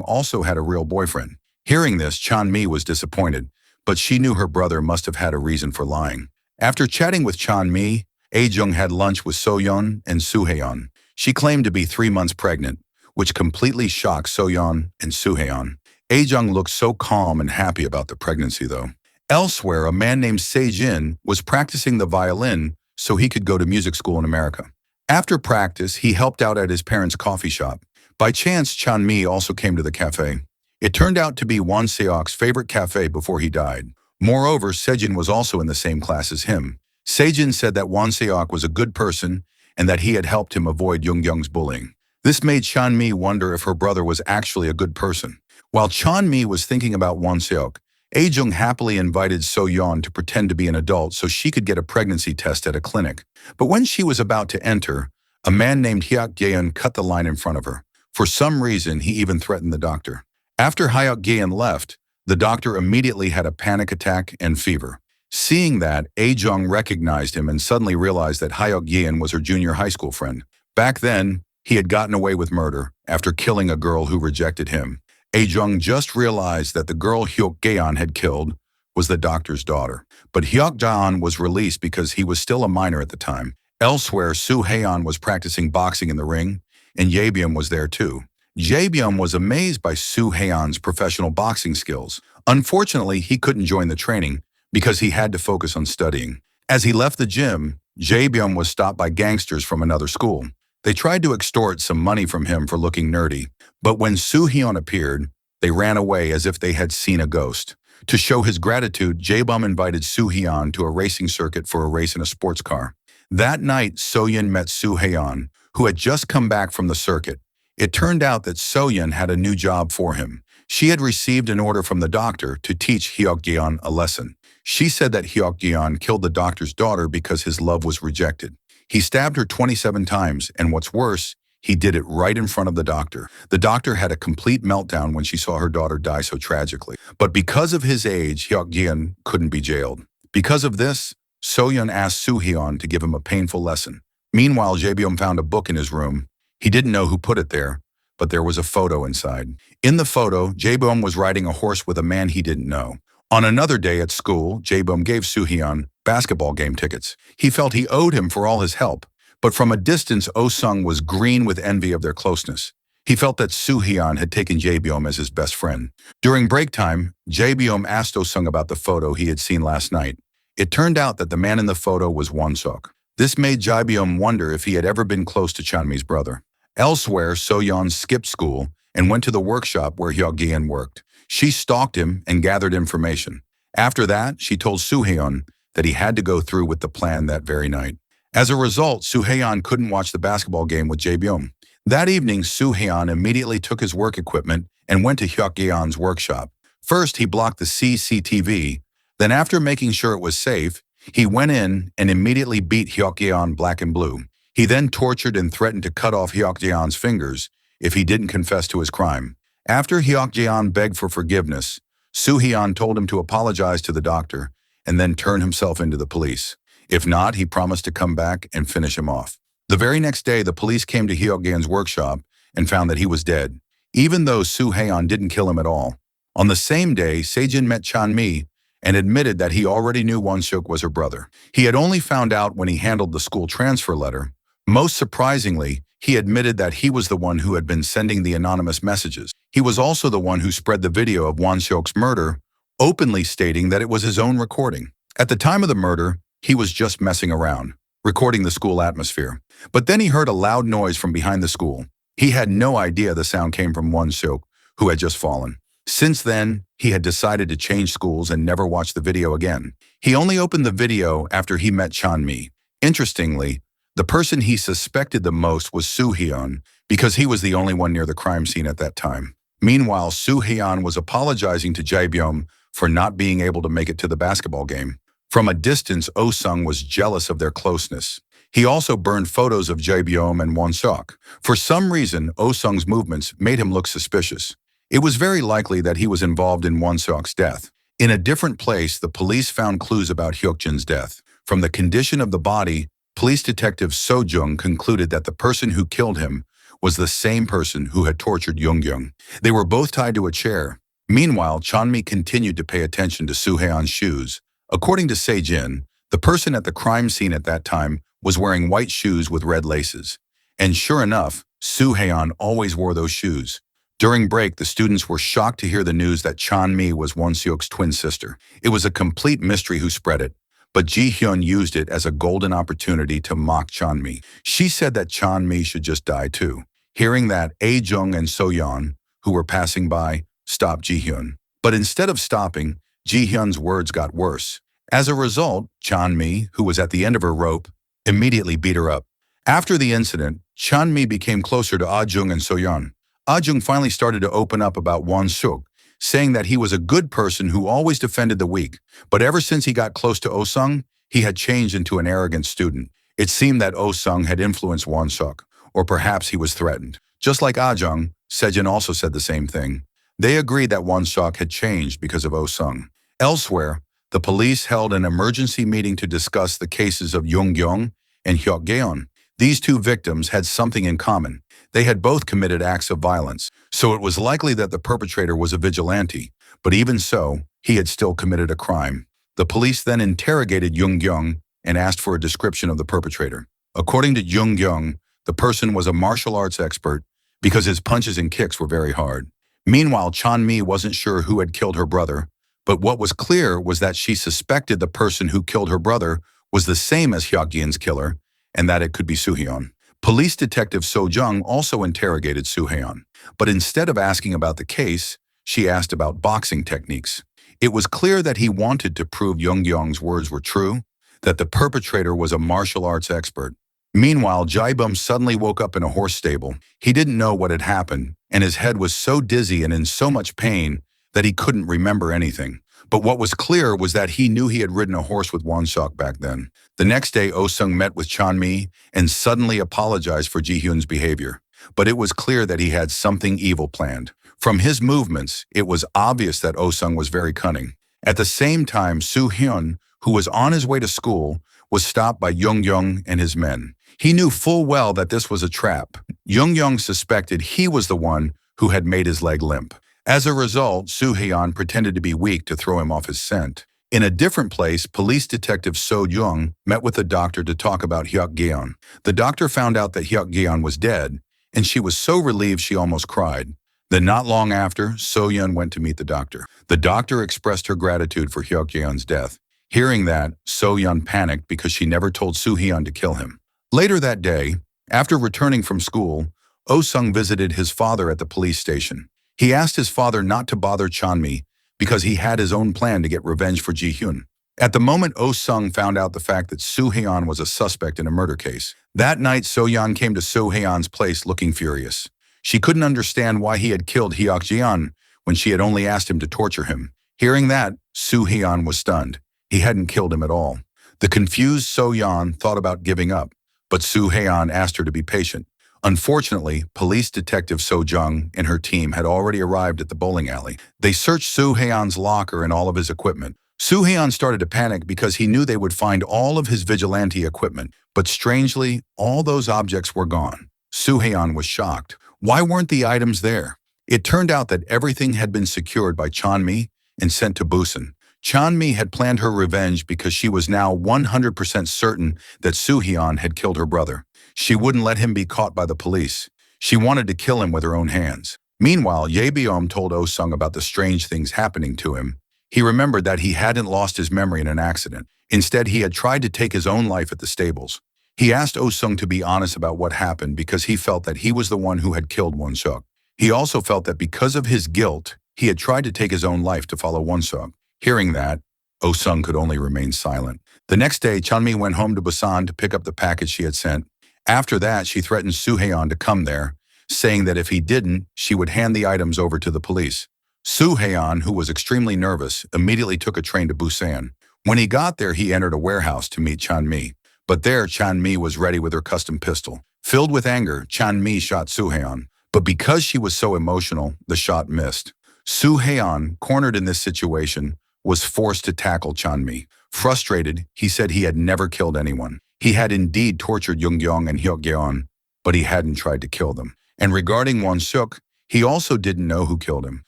also had a real boyfriend. Hearing this, Chan-mi was disappointed, but she knew her brother must have had a reason for lying. After chatting with Chan-mi, A-jung had lunch with So-yeon and Soo-haeon. She claimed to be 3 months pregnant, which completely shocked So-yeon and Soo-haeon. A-jung looked so calm and happy about the pregnancy, though. Elsewhere, a man named Se-jin was practicing the violin so he could go to music school in America. After practice, he helped out at his parents' coffee shop. By chance, Chan-mi also came to the cafe. It turned out to be Won Seok's favorite cafe before he died. Moreover, Se-jin was also in the same class as him. Se-jin said that Won Seok was a good person and that he had helped him avoid Young-young's bullying. This made Chan-mi wonder if her brother was actually a good person. While Chan-mi was thinking about Won Seok, A-jung happily invited So-yeon to pretend to be an adult so she could get a pregnancy test at a clinic. But when she was about to enter, a man named Hyuk-gaeun cut the line in front of her. For some reason, he even threatened the doctor. After Hyuk-gaeun left, the doctor immediately had a panic attack and fever. Seeing that, A-jung recognized him and suddenly realized that Hyuk-gaeun was her junior high school friend. Back then, he had gotten away with murder after killing a girl who rejected him. A-jung just realized that the girl Hyuk-gaeun had killed was the doctor's daughter. But Hyuk-gaeun was released because he was still a minor at the time. Elsewhere, Soo-haeon was practicing boxing in the ring, and Jaebyum was there too. Jaebyum was amazed by Soo-haeon's professional boxing skills. Unfortunately, he couldn't join the training because he had to focus on studying. As he left the gym, Jaebyum was stopped by gangsters from another school. They tried to extort some money from him for looking nerdy, but when Soo-haeon appeared, they ran away as if they had seen a ghost. To show his gratitude, Jaebyum invited Soo-haeon to a racing circuit for a race in a sports car. That night, So-yeon met Soo-haeon, who had just come back from the circuit. It turned out that So-yeon had a new job for him. She had received an order from the doctor to teach Hyuk-gaeun a lesson. She said that Hyuk-gaeun killed the doctor's daughter because his love was rejected. He stabbed her 27 times, and what's worse, he did it right in front of the doctor. The doctor had a complete meltdown when she saw her daughter die so tragically. But because of his age, Hyuk-gaeun couldn't be jailed. Because of this, So-yeon asked Soo-haeon to give him a painful lesson. Meanwhile, Jaebyum found a book in his room. He didn't know who put it there, but there was a photo inside. In the photo, Jaebyum was riding a horse with a man he didn't know. On another day at school, Jaebyum gave Soo-haeon basketball game tickets. He felt he owed him for all his help, but from a distance, Oh-sung was green with envy of their closeness. He felt that Soo-haeon had taken Jaebyum as his best friend. During break time, Jaebyum asked Oh-sung about the photo he had seen last night. It turned out that the man in the photo was Won Seok. This made Jaebyum wonder if he had ever been close to Chan-mi's brother. Elsewhere, So-yeon skipped school and went to the workshop where Hyuk-gaeun worked. She stalked him and gathered information. After that, she told Soo-haeon that he had to go through with the plan that very night. As a result, Soo-haeon couldn't watch the basketball game with Jaebyum. That evening, Soo-haeon immediately took his work equipment and went to Hyuk-gaeun's workshop. First, he blocked the CCTV. Then, after making sure it was safe, he went in and immediately beat Hyuk-gaeun black and blue. He then tortured and threatened to cut off Hyuk-gaeun's fingers if he didn't confess to his crime. After Hyuk-gaeun begged for forgiveness, Soo-haeon told him to apologize to the doctor and then turn himself into the police. If not, he promised to come back and finish him off. The very next day, the police came to Hyuk-gaeun's workshop and found that he was dead, even though Soo-haeon didn't kill him at all. On the same day, Se-jin met Chan-mi and admitted that he already knew Won Seok was her brother. He had only found out when he handled the school transfer letter. Most surprisingly, he admitted that he was the one who had been sending the anonymous messages. He was also the one who spread the video of Won Seok's murder, openly stating that it was his own recording. At the time of the murder, he was just messing around, recording the school atmosphere. But then he heard a loud noise from behind the school. He had no idea the sound came from Won Seok, who had just fallen. Since then, he had decided to change schools and never watch the video again. He only opened the video after he met Chan-mi. Interestingly, the person he suspected the most was Soo-haeon because he was the only one near the crime scene at that time. Meanwhile, Soo-haeon was apologizing to Jaebyum for not being able to make it to the basketball game. From a distance, Oh-sung was jealous of their closeness. He also burned photos of Jaebyum and Won Seok. For some reason, Oh-sung's movements made him look suspicious. It was very likely that he was involved in Won Seok's death. In a different place, the police found clues about Hyuk-jin's death. From the condition of the body, police detective So Jung concluded that the person who killed him was the same person who had tortured Young Young. They were both tied to a chair. Meanwhile, Chanmi continued to pay attention to Soo-Heon's shoes. According to Se-jin, the person at the crime scene at that time was wearing white shoes with red laces. And sure enough, Soo-Heon always wore those shoes. During break, the students were shocked to hear the news that Chanmi was Won-seok's twin sister. It was a complete mystery who spread it, but Ji-hyun used it as a golden opportunity to mock Chanmi. She said that Chanmi should just die too. Hearing that, A-jung and So-yeon, who were passing by, stopped Ji-hyun. But instead of stopping, Ji-hyun's words got worse. As a result, Chanmi, who was at the end of her rope, immediately beat her up. After the incident, Chanmi became closer to Ah-jung and So-yeon. Ah-jung finally started to open up about Won-seok, saying that he was a good person who always defended the weak, but ever since he got close to Oh-sung, he had changed into an arrogant student. It seemed that Oh-sung had influenced Won-seok, or perhaps he was threatened. Just like Ah-jung, Se-jin also said the same thing. They agreed that Won-seok had changed because of Oh-sung. Elsewhere, the police held an emergency meeting to discuss the cases of Young-yeong and Hyuk-geon. These two victims had something in common. They had both committed acts of violence, so it was likely that the perpetrator was a vigilante, but even so, he had still committed a crime. The police then interrogated Young-yeong and asked for a description of the perpetrator. According to Young-yeong, the person was a martial arts expert because his punches and kicks were very hard. Meanwhile, Chanmi wasn't sure who had killed her brother, but what was clear was that she suspected the person who killed her brother was the same as Hyuk-geon's killer, and that it could be Soo-Heon. Police detective So Jung also interrogated Soo-Heon, but instead of asking about the case, she asked about boxing techniques. It was clear that he wanted to prove Young-yeong's words were true, that the perpetrator was a martial arts expert. Meanwhile, Jae-bum suddenly woke up in a horse stable. He didn't know what had happened, and his head was so dizzy and in so much pain that he couldn't remember anything. But what was clear was that he knew he had ridden a horse with Won-seok back then. The next day, Oh-sung met with Chanmi and suddenly apologized for Ji-hyun's behavior. But it was clear that he had something evil planned. From his movements, it was obvious that Oh-sung was very cunning. At the same time, Soo-hyun, who was on his way to school, was stopped by Young-yeong and his men. He knew full well that this was a trap. Young-yeong suspected he was the one who had made his leg limp. As a result, Soo-Heon pretended to be weak to throw him off his scent. In a different place, police detective So Jung met with a doctor to talk about Hyuk-geon. The doctor found out that Hyuk-geon was dead, and she was so relieved she almost cried. Then not long after, So-yeon went to meet the doctor. The doctor expressed her gratitude for Hyuk-geon's death. Hearing that, So-yeon panicked because she never told Soo-Heon to kill him. Later that day, after returning from school, Oh-sung visited his father at the police station. He asked his father not to bother Chanmi because he had his own plan to get revenge for Ji-hyun. At the moment, Oh-sung found out the fact that Soo-Heon was a suspect in a murder case. That night, So-yeon came to Soo-Heon's place looking furious. She couldn't understand why he had killed Hyuk-geon when she had only asked him to torture him. Hearing that, Soo-Heon was stunned. He hadn't killed him at all. The confused So-yeon thought about giving up, but Soo-Heon asked her to be patient. Unfortunately, police detective So Jung and her team had already arrived at the bowling alley. They searched Soo-Heon's locker and all of his equipment. Soo-Heon started to panic because he knew they would find all of his vigilante equipment, but strangely, all those objects were gone. Soo-Heon was shocked. Why weren't the items there? It turned out that everything had been secured by Chanmi and sent to Busan. Chanmi had planned her revenge because she was now 100% certain that Soo-Heon had killed her brother. She wouldn't let him be caught by the police. She wanted to kill him with her own hands. Meanwhile, Ye-byom told Oh-sung about the strange things happening to him. He remembered that he hadn't lost his memory in an accident. Instead, he had tried to take his own life at the stables. He asked Oh-sung to be honest about what happened because he felt that he was the one who had killed Won-seok. He also felt that because of his guilt, he had tried to take his own life to follow Won-seok. Hearing that, Oh-sung could only remain silent. The next day, Chanmi went home to Busan to pick up the package she had sent. After that, she threatened Soo-Heon to come there, saying that if he didn't, she would hand the items over to the police. Soo-Heon, who was extremely nervous, immediately took a train to Busan. When he got there, he entered a warehouse to meet Chanmi. But there, Chanmi was ready with her custom pistol. Filled with anger, Chanmi shot Soo-Heon. But because she was so emotional, the shot missed. Soo-Heon, cornered in this situation, was forced to tackle Chanmi. Frustrated, he said he had never killed anyone. He had indeed tortured Yoongyong and Hyokgeon, but he hadn't tried to kill them. And regarding Won-suk, he also didn't know who killed him,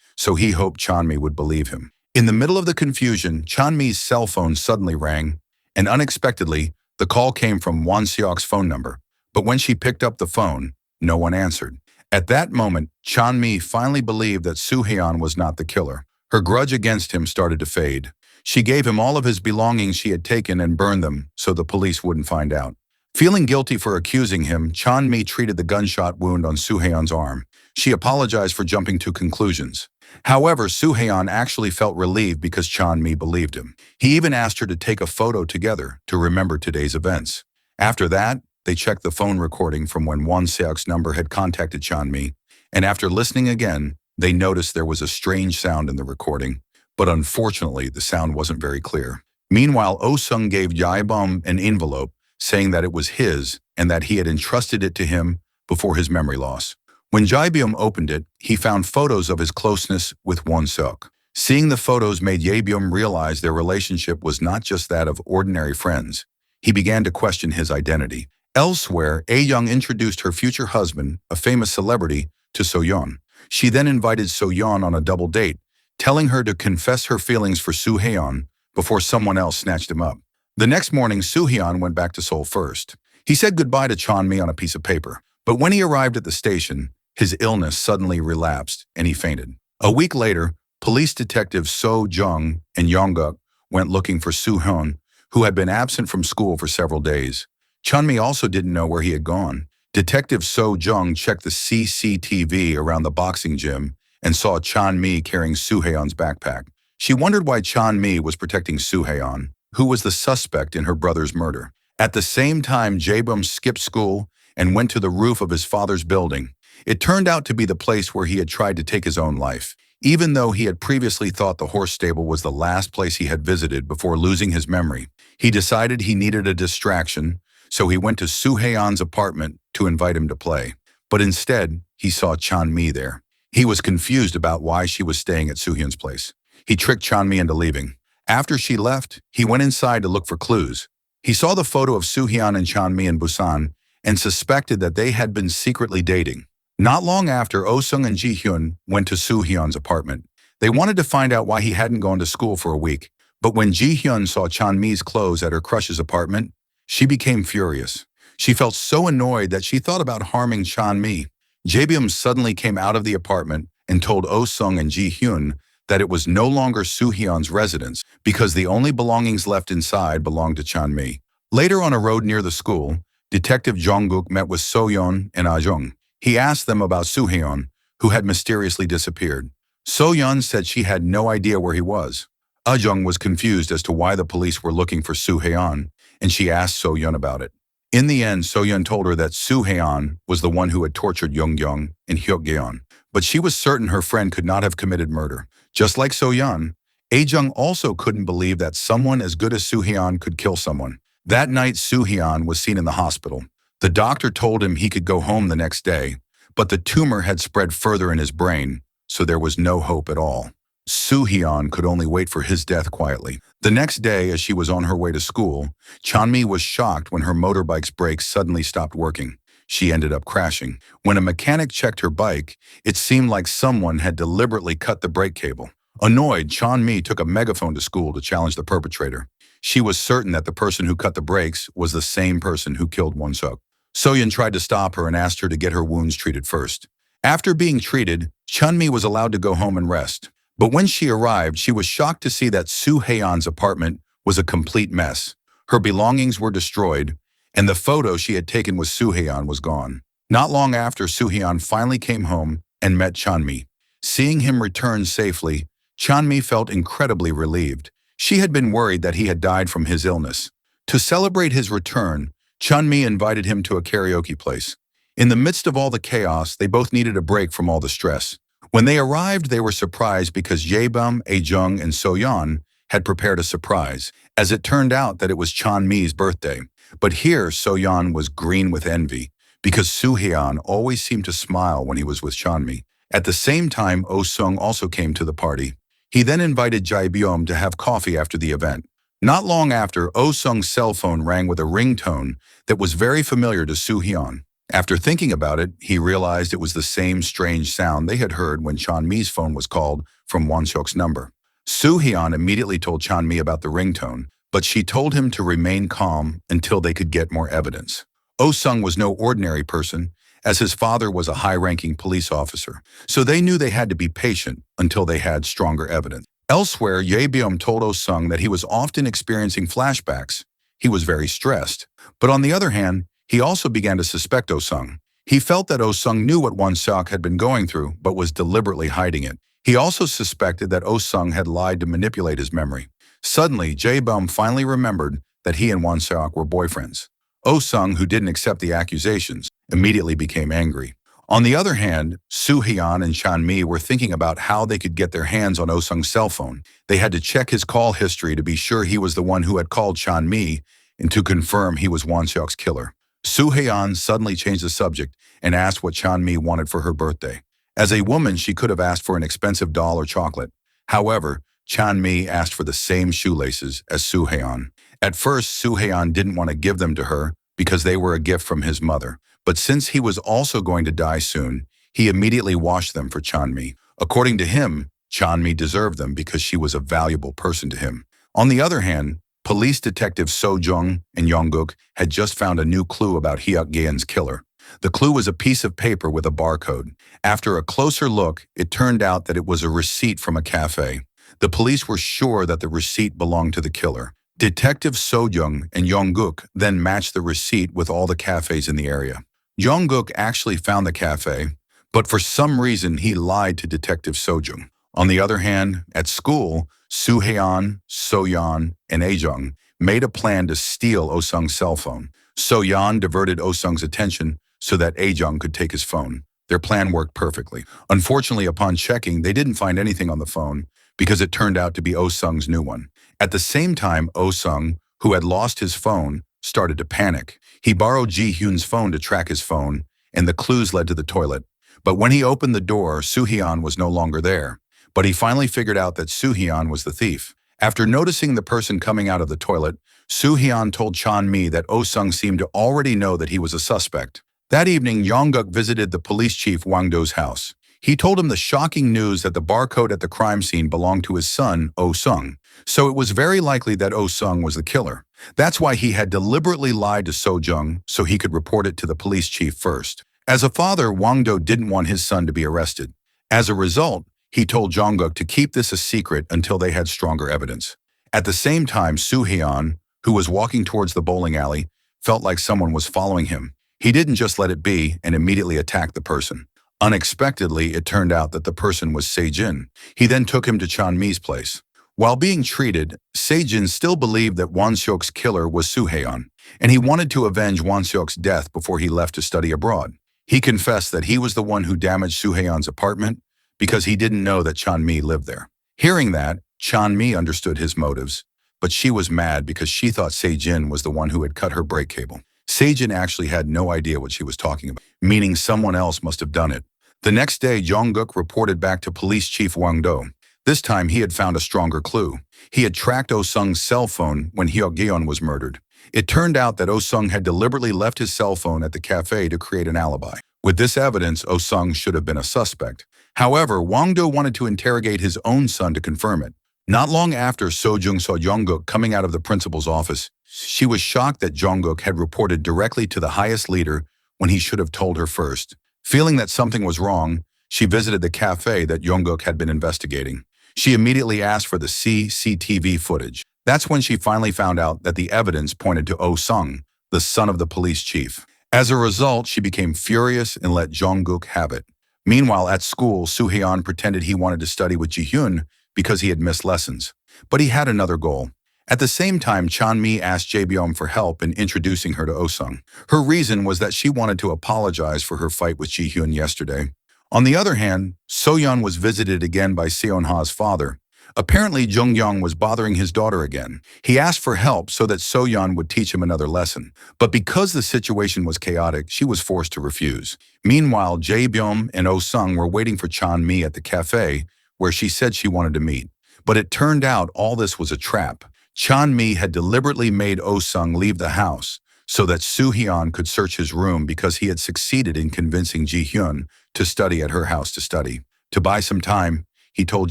so he hoped Chanmi would believe him. In the middle of the confusion, Chanmi's cell phone suddenly rang, and unexpectedly, the call came from Won-seok's phone number. But when she picked up the phone, no one answered. At that moment, Chanmi finally believed that Soo-hyun was not the killer. Her grudge against him started to fade. She gave him all of his belongings she had taken and burned them so the police wouldn't find out. Feeling guilty for accusing him, Chanmi treated the gunshot wound on Soo-hyun's arm. She apologized for jumping to conclusions. However, Soo-hyun actually felt relieved because Chanmi believed him. He even asked her to take a photo together to remember today's events. After that, they checked the phone recording from when Won-seok's number had contacted Chanmi, and after listening again, they noticed there was a strange sound in the recording, but unfortunately, the sound wasn't very clear. Meanwhile, Oh-sung gave Jae-bum an envelope saying that it was his and that he had entrusted it to him before his memory loss. When Jae-bum opened it, he found photos of his closeness with Won-suk. Seeing the photos made Jae-bum realize their relationship was not just that of ordinary friends. He began to question his identity. Elsewhere, A-young introduced her future husband, a famous celebrity, to So-yeon. She then invited So-yeon on a double date, telling her to confess her feelings for Soo-hyun before someone else snatched him up. The next morning, Soo-hyun went back to Seoul first. He said goodbye to Chanmi on a piece of paper, but when he arrived at the station, his illness suddenly relapsed and he fainted. A week later, police detectives So Jung and Yongguk went looking for Soo-hyun, who had been absent from school for several days. Chanmi also didn't know where he had gone. Detective So Jung checked the CCTV around the boxing gym and saw Chanmi carrying Soo-hyun's backpack. She wondered why Chanmi was protecting Soo-hyun, who was the suspect in her brother's murder. At the same time, Jae-bum skipped school and went to the roof of his father's building. It turned out to be the place where he had tried to take his own life. Even though he had previously thought the horse stable was the last place he had visited before losing his memory, he decided he needed a distraction, so he went to Soo-hyun's apartment to invite him to play. But instead, he saw Chanmi there. He was confused about why she was staying at Soo-hyun's place. He tricked Chanmi into leaving. After she left, he went inside to look for clues. He saw the photo of Soo-hyun and Chanmi in Busan and suspected that they had been secretly dating. Not long after, Oh-sung and Ji-hyun went to Soo-hyun's apartment. They wanted to find out why he hadn't gone to school for a week. But when Ji-hyun saw Chanmi's clothes at her crush's apartment, she became furious. She felt so annoyed that she thought about harming Chanmi. Jae-bum suddenly came out of the apartment and told Oh-sung and Ji-hyun that it was no longer Soo-hyun's residence because the only belongings left inside belonged to Chanmi. Later on a road near the school, Detective Jong-guk met with So-yeon and Ah-jung. He asked them about Soo-hyun, who had mysteriously disappeared. So-yeon said she had no idea where he was. Ah-jung was confused as to why the police were looking for Soo-hyun, and she asked So-yeon about it. In the end, So-yeon told her that Soo-hyun was the one who had tortured Yoongyong and Hyokgeon, but she was certain her friend could not have committed murder. Just like So-yeon, Ah-jung also couldn't believe that someone as good as Soo-hyun could kill someone. That night, Soo-hyun was seen in the hospital. The doctor told him he could go home the next day, but the tumor had spread further in his brain, so there was no hope at all. Soo-hyun could only wait for his death quietly. The next day, as she was on her way to school, Chanmi was shocked when her motorbike's brakes suddenly stopped working. She ended up crashing. When a mechanic checked her bike, it seemed like someone had deliberately cut the brake cable. Annoyed, Chanmi took a megaphone to school to challenge the perpetrator. She was certain that the person who cut the brakes was the same person who killed Won-suk. So-yeon tried to stop her and asked her to get her wounds treated first. After being treated, Chanmi was allowed to go home and rest. But when she arrived, she was shocked to see that Soo-hyun's apartment was a complete mess. Her belongings were destroyed, and the photo she had taken with Soo-hyun was gone. Not long after, Soo-hyun finally came home and met Chanmi. Seeing him return safely, Chanmi felt incredibly relieved. She had been worried that he had died from his illness. To celebrate his return, Chanmi invited him to a karaoke place. In the midst of all the chaos, they both needed a break from all the stress. When they arrived, they were surprised because Jae-bum, Ah-jung, and So-yeon had prepared a surprise, as it turned out that it was Chanmi's birthday. But here, So-yeon was green with envy, because Soo-hyun always seemed to smile when he was with Chanmi. At the same time, Oh-sung also came to the party. He then invited Jae-bum to have coffee after the event. Not long after, Oh Sung's cell phone rang with a ringtone that was very familiar to Soo Hyun. After thinking about it, he realized it was the same strange sound they had heard when Chan-mi's phone was called from Won-seok's number. Soo Hyun immediately told Chan-mi about the ringtone, but she told him to remain calm until they could get more evidence. Oh Sung was no ordinary person, as his father was a high-ranking police officer, so they knew they had to be patient until they had stronger evidence. Elsewhere, Yebyum told Oh Sung that he was often experiencing flashbacks. He was very stressed. But on the other hand, he also began to suspect Oh Sung. He felt that Oh Sung knew what Won-seok had been going through, but was deliberately hiding it. He also suspected that Oh Sung had lied to manipulate his memory. Suddenly, Jae-bum finally remembered that he and Won-seok were boyfriends. Oh Sung, who didn't accept the accusations, immediately became angry. On the other hand, Soo Hyun and Chan-mi were thinking about how they could get their hands on Oh Sung's cell phone. They had to check his call history to be sure he was the one who had called Chan-mi and to confirm he was Won-seok's killer. Soo Hyun suddenly changed the subject and asked what Chan-mi wanted for her birthday. As a woman, she could have asked for an expensive doll or chocolate. However, Chan-mi asked for the same shoelaces as Soo Hyun. At first, Soo Hyun didn't want to give them to her because they were a gift from his mother. But since he was also going to die soon, he immediately washed them for Chan-mi. According to him, Chan-mi deserved them because she was a valuable person to him. On the other hand, police detectives So-jung and Yong-guk had just found a new clue about Hyuk-gaeun's killer. The clue was a piece of paper with a barcode. After a closer look, it turned out that it was a receipt from a cafe. The police were sure that the receipt belonged to the killer. Detectives So-jung and Yong-guk then matched the receipt with all the cafes in the area. Jung-guk actually found the cafe, but for some reason he lied to Detective So-jung. On the other hand, at school, Soo Hyun, So-yeon, and Ae-jung made a plan to steal Oh Sung's cell phone. So-yeon diverted Oh Sung's attention so that Ae-jung could take his phone. Their plan worked perfectly. Unfortunately, upon checking, they didn't find anything on the phone because it turned out to be Oh Sung's new one. At the same time, Oh Sung, who had lost his phone, started to panic. He borrowed Ji-hyun's phone to track his phone, and the clues led to the toilet. But when he opened the door, Soo Hyun was no longer there. But he finally figured out that Soo Hyun was the thief. After noticing the person coming out of the toilet, Soo Hyun told Chan-mi that Oh Sung seemed to already know that he was a suspect. That evening, Yong-guk visited the police chief Wang-do's house. He told him the shocking news that the barcode at the crime scene belonged to his son, Oh Sung. So it was very likely that Oh Sung was the killer. That's why he had deliberately lied to So-jung so he could report it to the police chief first. As a father, Wang-do didn't want his son to be arrested. As a result, he told Jong-guk to keep this a secret until they had stronger evidence. At the same time, Soo Hyun, who was walking towards the bowling alley, felt like someone was following him. He didn't just let it be and immediately attacked the person. Unexpectedly, it turned out that the person was Se-jin. He then took him to Chan-mi's place. While being treated, Se-jin still believed that Won-seok's killer was Soo Hyun, and he wanted to avenge Won-seok's death before he left to study abroad. He confessed that he was the one who damaged Soo Hyun's apartment because he didn't know that Chan-mi lived there. Hearing that, Chan-mi understood his motives, but she was mad because she thought Se-jin was the one who had cut her brake cable. Se-jin actually had no idea what she was talking about, meaning someone else must have done it. The next day, Jong-guk reported back to Police Chief Wang-do. This time, he had found a stronger clue. He had tracked Oh Sung's cell phone when Hyuk-gaeun was murdered. It turned out that Oh Sung had deliberately left his cell phone at the cafe to create an alibi. With this evidence, Oh Sung should have been a suspect. However, Wang-do wanted to interrogate his own son to confirm it. Not long after So-jung saw Jong-guk coming out of the principal's office, she was shocked that Jong-guk had reported directly to the highest leader when he should have told her first. Feeling that something was wrong, she visited the cafe that Jong-guk had been investigating. She immediately asked for the CCTV footage. That's when she finally found out that the evidence pointed to Oh Sung, the son of the police chief. As a result, she became furious and let Jong-guk have it. Meanwhile, at school, Soo Hyun pretended he wanted to study with Ji-hyun because he had missed lessons. But he had another goal. At the same time, Chan-mi asked Jae-byum for help in introducing her to Oh Sung. Her reason was that she wanted to apologize for her fight with Ji-hyun yesterday. On the other hand, So-yeon was visited again by Seon-ha's father. Apparently, Jung-young was bothering his daughter again. He asked for help so that So-yeon would teach him another lesson. But because the situation was chaotic, she was forced to refuse. Meanwhile, Jae-byum and Oh Sung were waiting for Chan-mi at the cafe, where she said she wanted to meet. But it turned out all this was a trap. Chan-mi had deliberately made Oh-sung leave the house so that Soo-hyun could search his room because he had succeeded in convincing Ji-hyun to study at her house to study. To buy some time, he told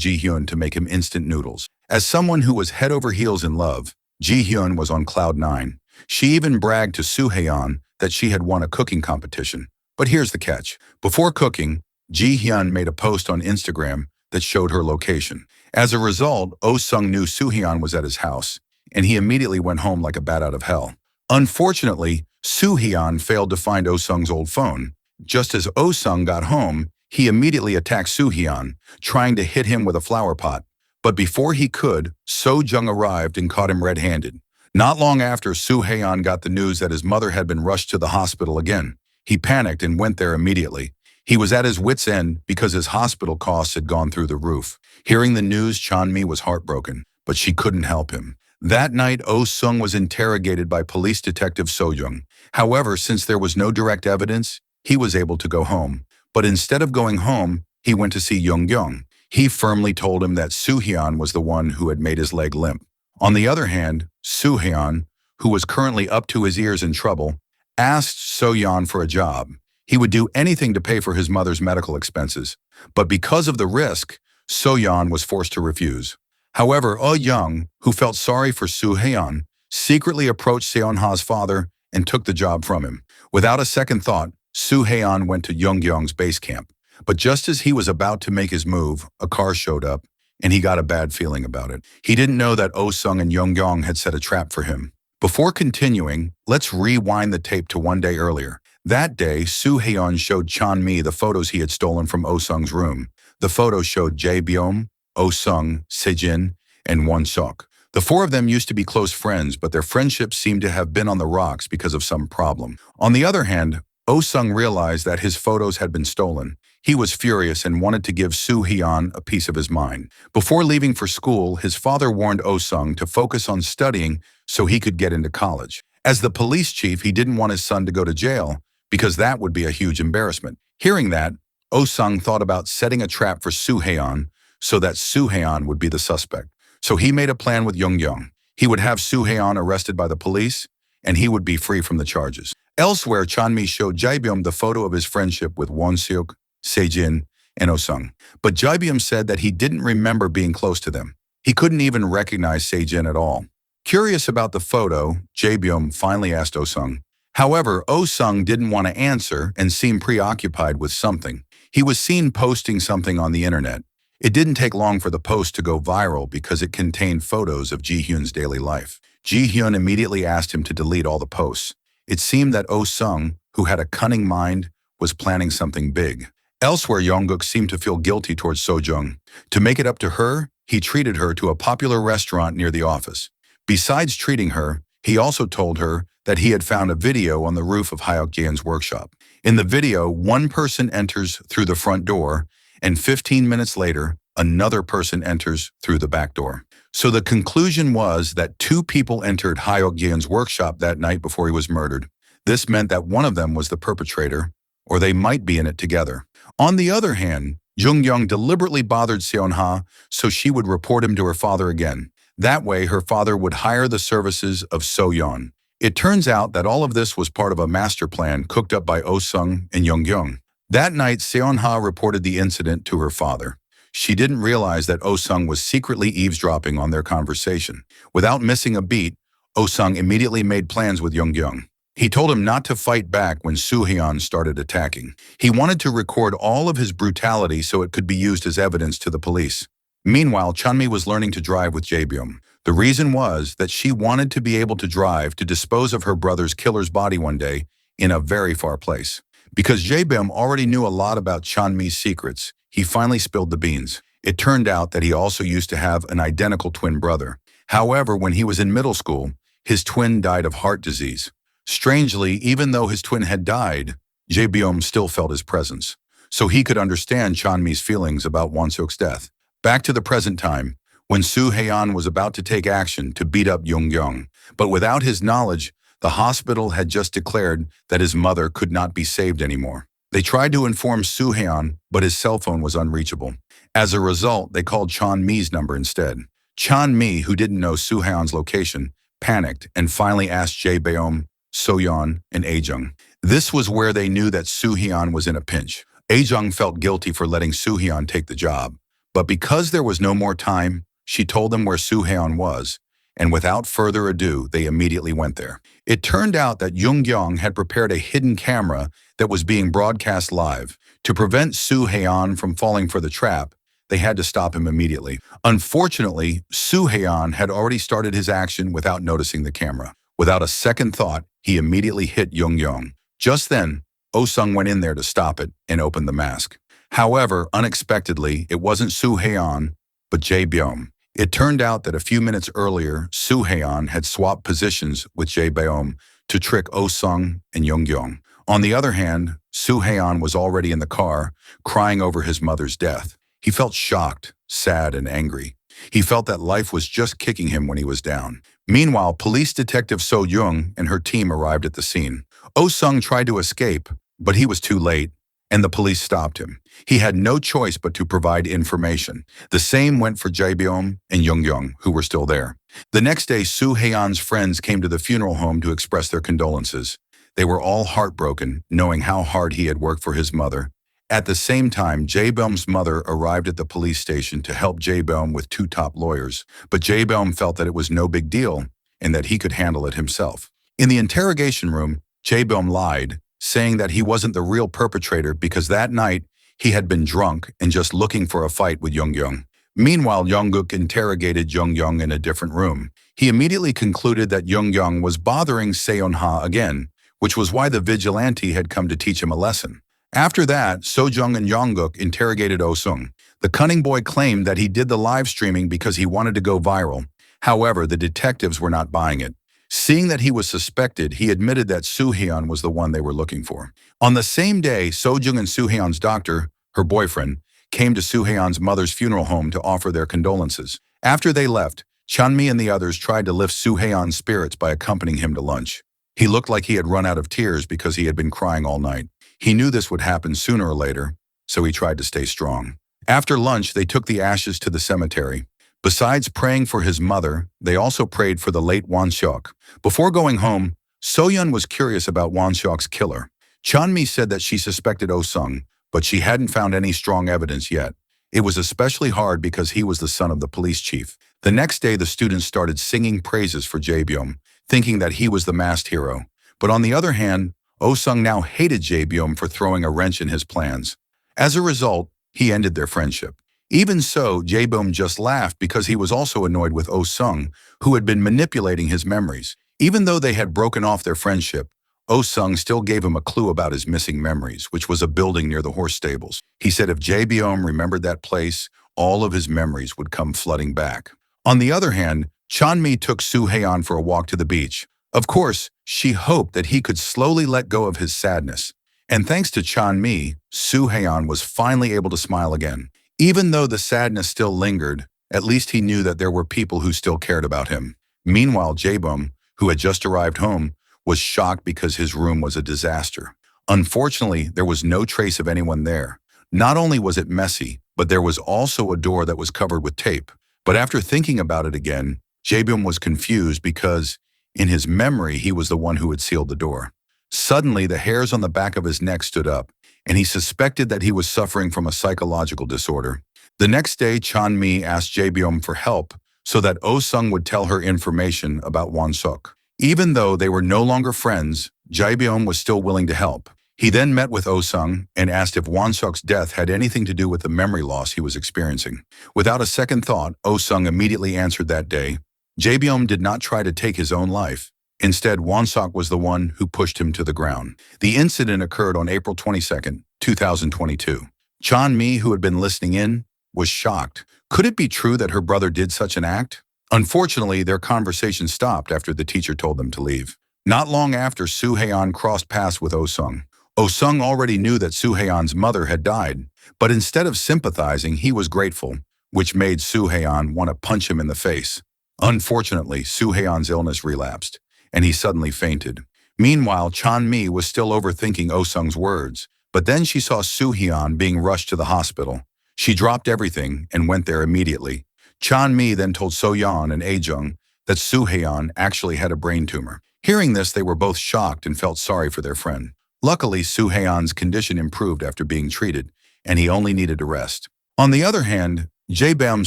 Ji-hyun to make him instant noodles. As someone who was head over heels in love, Ji-hyun was on cloud nine. She even bragged to Soo-hyun that she had won a cooking competition. But here's the catch. Before cooking, Ji-hyun made a post on Instagram that showed her location. As a result, Oh-sung knew Soo-hyun was at his house, and he immediately went home like a bat out of hell. Unfortunately, Soo-hyun failed to find Oh-sung's old phone. Just as Oh-sung got home, he immediately attacked Soo-hyun, trying to hit him with a flower pot. But before he could, So-jung arrived and caught him red-handed. Not long after, Soo-hyun got the news that his mother had been rushed to the hospital again. He panicked and went there immediately. He was at his wit's end because his hospital costs had gone through the roof. Hearing the news, Chan-mi was heartbroken, but she couldn't help him. That night, Oh-sung was interrogated by police detective So-jung. However, since there was no direct evidence, he was able to go home. But instead of going home, he went to see Young-gyung. He firmly told him that Soo-hyun was the one who had made his leg limp. On the other hand, Soo-hyun, who was currently up to his ears in trouble, asked So-yeon for a job. He would do anything to pay for his mother's medical expenses. But because of the risk, So-yeon was forced to refuse. However, Young, who felt sorry for Soo-hyun, secretly approached Seon-ha's father and took the job from him. Without a second thought, Soo-hyun went to Young-gyung's base camp. But just as he was about to make his move, a car showed up, and he got a bad feeling about it. He didn't know that Oh-sung and Young-gyung had set a trap for him. Before continuing, let's rewind the tape to one day earlier. That day, Soo-hyun showed Chan-mi the photos he had stolen from Oh-sung's room. The photos showed Jae-byum, Oh-sung, Sejin, and Won-seok. The four of them used to be close friends, but their friendship seemed to have been on the rocks because of some problem. On the other hand, Oh-sung realized that his photos had been stolen. He was furious and wanted to give Soo-hyun a piece of his mind. Before leaving for school, his father warned Oh-sung to focus on studying so he could get into college. As the police chief, he didn't want his son to go to jail because that would be a huge embarrassment. Hearing that, Oh-sung thought about setting a trap for Soo-hyun so that Soo-hyun would be the suspect. So he made a plan with Young-gyung. He would have Soo-hyun arrested by the police, and he would be free from the charges. Elsewhere, Chan-mi showed Jae-byum the photo of his friendship with Won-seok, Sejin, and Oh-sung. But Jae-byum said that he didn't remember being close to them. He couldn't even recognize Sejin at all. Curious about the photo, Jae-byum finally asked Oh-sung. However, Oh-sung didn't want to answer and seemed preoccupied with something. He was seen posting something on the internet. It didn't take long for the post to go viral because it contained photos of Ji-hyun's daily life. Ji-hyun immediately asked him to delete all the posts. It seemed that Oh-sung, who had a cunning mind, was planning something big. Elsewhere, Jungkook seemed to feel guilty towards So-jung. To make it up to her, he treated her to a popular restaurant near the office. Besides treating her, he also told her that he had found a video on the roof of Hyuk-jae's workshop. In the video, one person enters through the front door, and 15 minutes later, another person enters through the back door. So the conclusion was that two people entered Hyuk-jae's workshop that night before he was murdered. This meant that one of them was the perpetrator, or they might be in it together. On the other hand, Jung-young deliberately bothered Seon-ha so she would report him to her father again. That way, her father would hire the services of So-yeon. It turns out that all of this was part of a master plan cooked up by Oh-sung and Jung-gyung. That night, Seon-ha reported the incident to her father. She didn't realize that Oh-sung was secretly eavesdropping on their conversation. Without missing a beat, Oh-sung immediately made plans with Jung-gyung. He told him not to fight back when Soo-hyun started attacking. He wanted to record all of his brutality so it could be used as evidence to the police. Meanwhile, Chan-mi was learning to drive with Jae-byum. The reason was that she wanted to be able to drive to dispose of her brother's killer's body one day in a very far place. Because Jae-byum already knew a lot about Chan-mi's secrets, he finally spilled the beans. It turned out that he also used to have an identical twin brother. However, when he was in middle school, his twin died of heart disease. Strangely, even though his twin had died, Jae-byum still felt his presence, so he could understand Chan-mi's feelings about Won-seok's death. Back to the present time, when Soo-hyun was about to take action to beat up Jung-gyung, but without his knowledge, the hospital had just declared that his mother could not be saved anymore. They tried to inform Soo-hyun, but his cell phone was unreachable. As a result, they called Chan-mi's number instead. Chan-mi, who didn't know Soo-hyun's location, panicked and finally asked Jae-beom, So-yeon, and Ae-jung. This was where they knew that Soo-hyun was in a pinch. Ae-jung felt guilty for letting Soo-hyun take the job, but because there was no more time, she told them where Soo-hyun was, and without further ado, they immediately went there. It turned out that Young-gyung had prepared a hidden camera that was being broadcast live. To prevent Soo-hyun from falling for the trap, they had to stop him immediately. Unfortunately, Soo-hyun had already started his action without noticing the camera. Without a second thought, he immediately hit Young-gyung. Just then, Oh-sung went in there to stop it and opened the mask. However, unexpectedly, it wasn't Soo-hyun, but Jae-beom. It turned out that a few minutes earlier, Soo-hyun had swapped positions with Jae-beom to trick Oh-sung and Young-gyung. On the other hand, Soo-hyun was already in the car, crying over his mother's death. He felt shocked, sad, and angry. He felt that life was just kicking him when he was down. Meanwhile, police detective So-young and her team arrived at the scene. Oh-sung tried to escape, but he was too late, and the police stopped him. He had no choice but to provide information. The same went for Jae-beom and Young-gyung, who were still there. The next day, Soo-hyun's friends came to the funeral home to express their condolences. They were all heartbroken, knowing how hard he had worked for his mother. At the same time, Jae-beom's mother arrived at the police station to help Jae-beom with two top lawyers, but Jae-beom felt that it was no big deal and that he could handle it himself. In the interrogation room, Jae-beom lied, saying that he wasn't the real perpetrator because that night he had been drunk and just looking for a fight with Young-gyung. Meanwhile, Jungkook interrogated Young-gyung in a different room. He immediately concluded that Young-gyung was bothering Seon-ha again, which was why the vigilante had come to teach him a lesson. After that, Sojung and Jungkook interrogated Oh-sung. The cunning boy claimed that he did the live streaming because he wanted to go viral. However, the detectives were not buying it. Seeing that he was suspected, he admitted that Soo-hyun was the one they were looking for. On the same day, Sojung and Soo-hyun's doctor, her boyfriend, came to Soo-hyun's mother's funeral home to offer their condolences. After they left, Chanmi and the others tried to lift Soo-hyun's spirits by accompanying him to lunch. He looked like he had run out of tears because he had been crying all night. He knew this would happen sooner or later, so he tried to stay strong. After lunch, they took the ashes to the cemetery. Besides praying for his mother, they also prayed for the late Won-seok. Before going home, So-yeon was curious about Won-seok's killer. Chanmi said that she suspected Oh-sung, but she hadn't found any strong evidence yet. It was especially hard because he was the son of the police chief. The next day, the students started singing praises for Jae-beom, thinking that he was the masked hero. But on the other hand, Oh-sung now hated Jae-beom for throwing a wrench in his plans. As a result, he ended their friendship. Even so, Jae-beom just laughed because he was also annoyed with Oh-sung, who had been manipulating his memories. Even though they had broken off their friendship, Oh-sung still gave him a clue about his missing memories, which was a building near the horse stables. He said if Jae-beom remembered that place, all of his memories would come flooding back. On the other hand, Chanmi took Soo-hyun for a walk to the beach. Of course, she hoped that he could slowly let go of his sadness. And thanks to Chanmi, Soo-hyun was finally able to smile again. Even though the sadness still lingered, at least he knew that there were people who still cared about him. Meanwhile, Jae-beom, who had just arrived home, was shocked because his room was a disaster. Unfortunately, there was no trace of anyone there. Not only was it messy, but there was also a door that was covered with tape. But after thinking about it again, Jae-beom was confused because, in his memory, he was the one who had sealed the door. Suddenly, the hairs on the back of his neck stood up, and he suspected that he was suffering from a psychological disorder. The next day, Chanmi asked Jae-beom for help so that Oh-sung would tell her information about Won-seok. Even though they were no longer friends, Jae-beom was still willing to help. He then met with Oh-sung and asked if Won-seok's death had anything to do with the memory loss he was experiencing. Without a second thought, Oh-sung immediately answered that day. Jae-beom did not try to take his own life. Instead, Won-seok was the one who pushed him to the ground. The incident occurred on April 22, 2022. Chanmi, who had been listening in, was shocked. Could it be true that her brother did such an act? Unfortunately, their conversation stopped after the teacher told them to leave. Not long after, Soo-hyun crossed paths with Oh-sung. Oh-sung already knew that Soo-hyun's mother had died, but instead of sympathizing, he was grateful, which made Soo-hyun want to punch him in the face. Unfortunately, Soo-hyun's illness relapsed, and he suddenly fainted. Meanwhile, Chanmi was still overthinking Oh-sung's words, but then she saw Soo-hyun being rushed to the hospital. She dropped everything and went there immediately. Chan-mi then told So-yeon and Ae-jung that Soo-haeon actually had a brain tumor. Hearing this, they were both shocked and felt sorry for their friend. Luckily, Soo-haeon's condition improved after being treated, and he only needed a rest. On the other hand, Jae-beom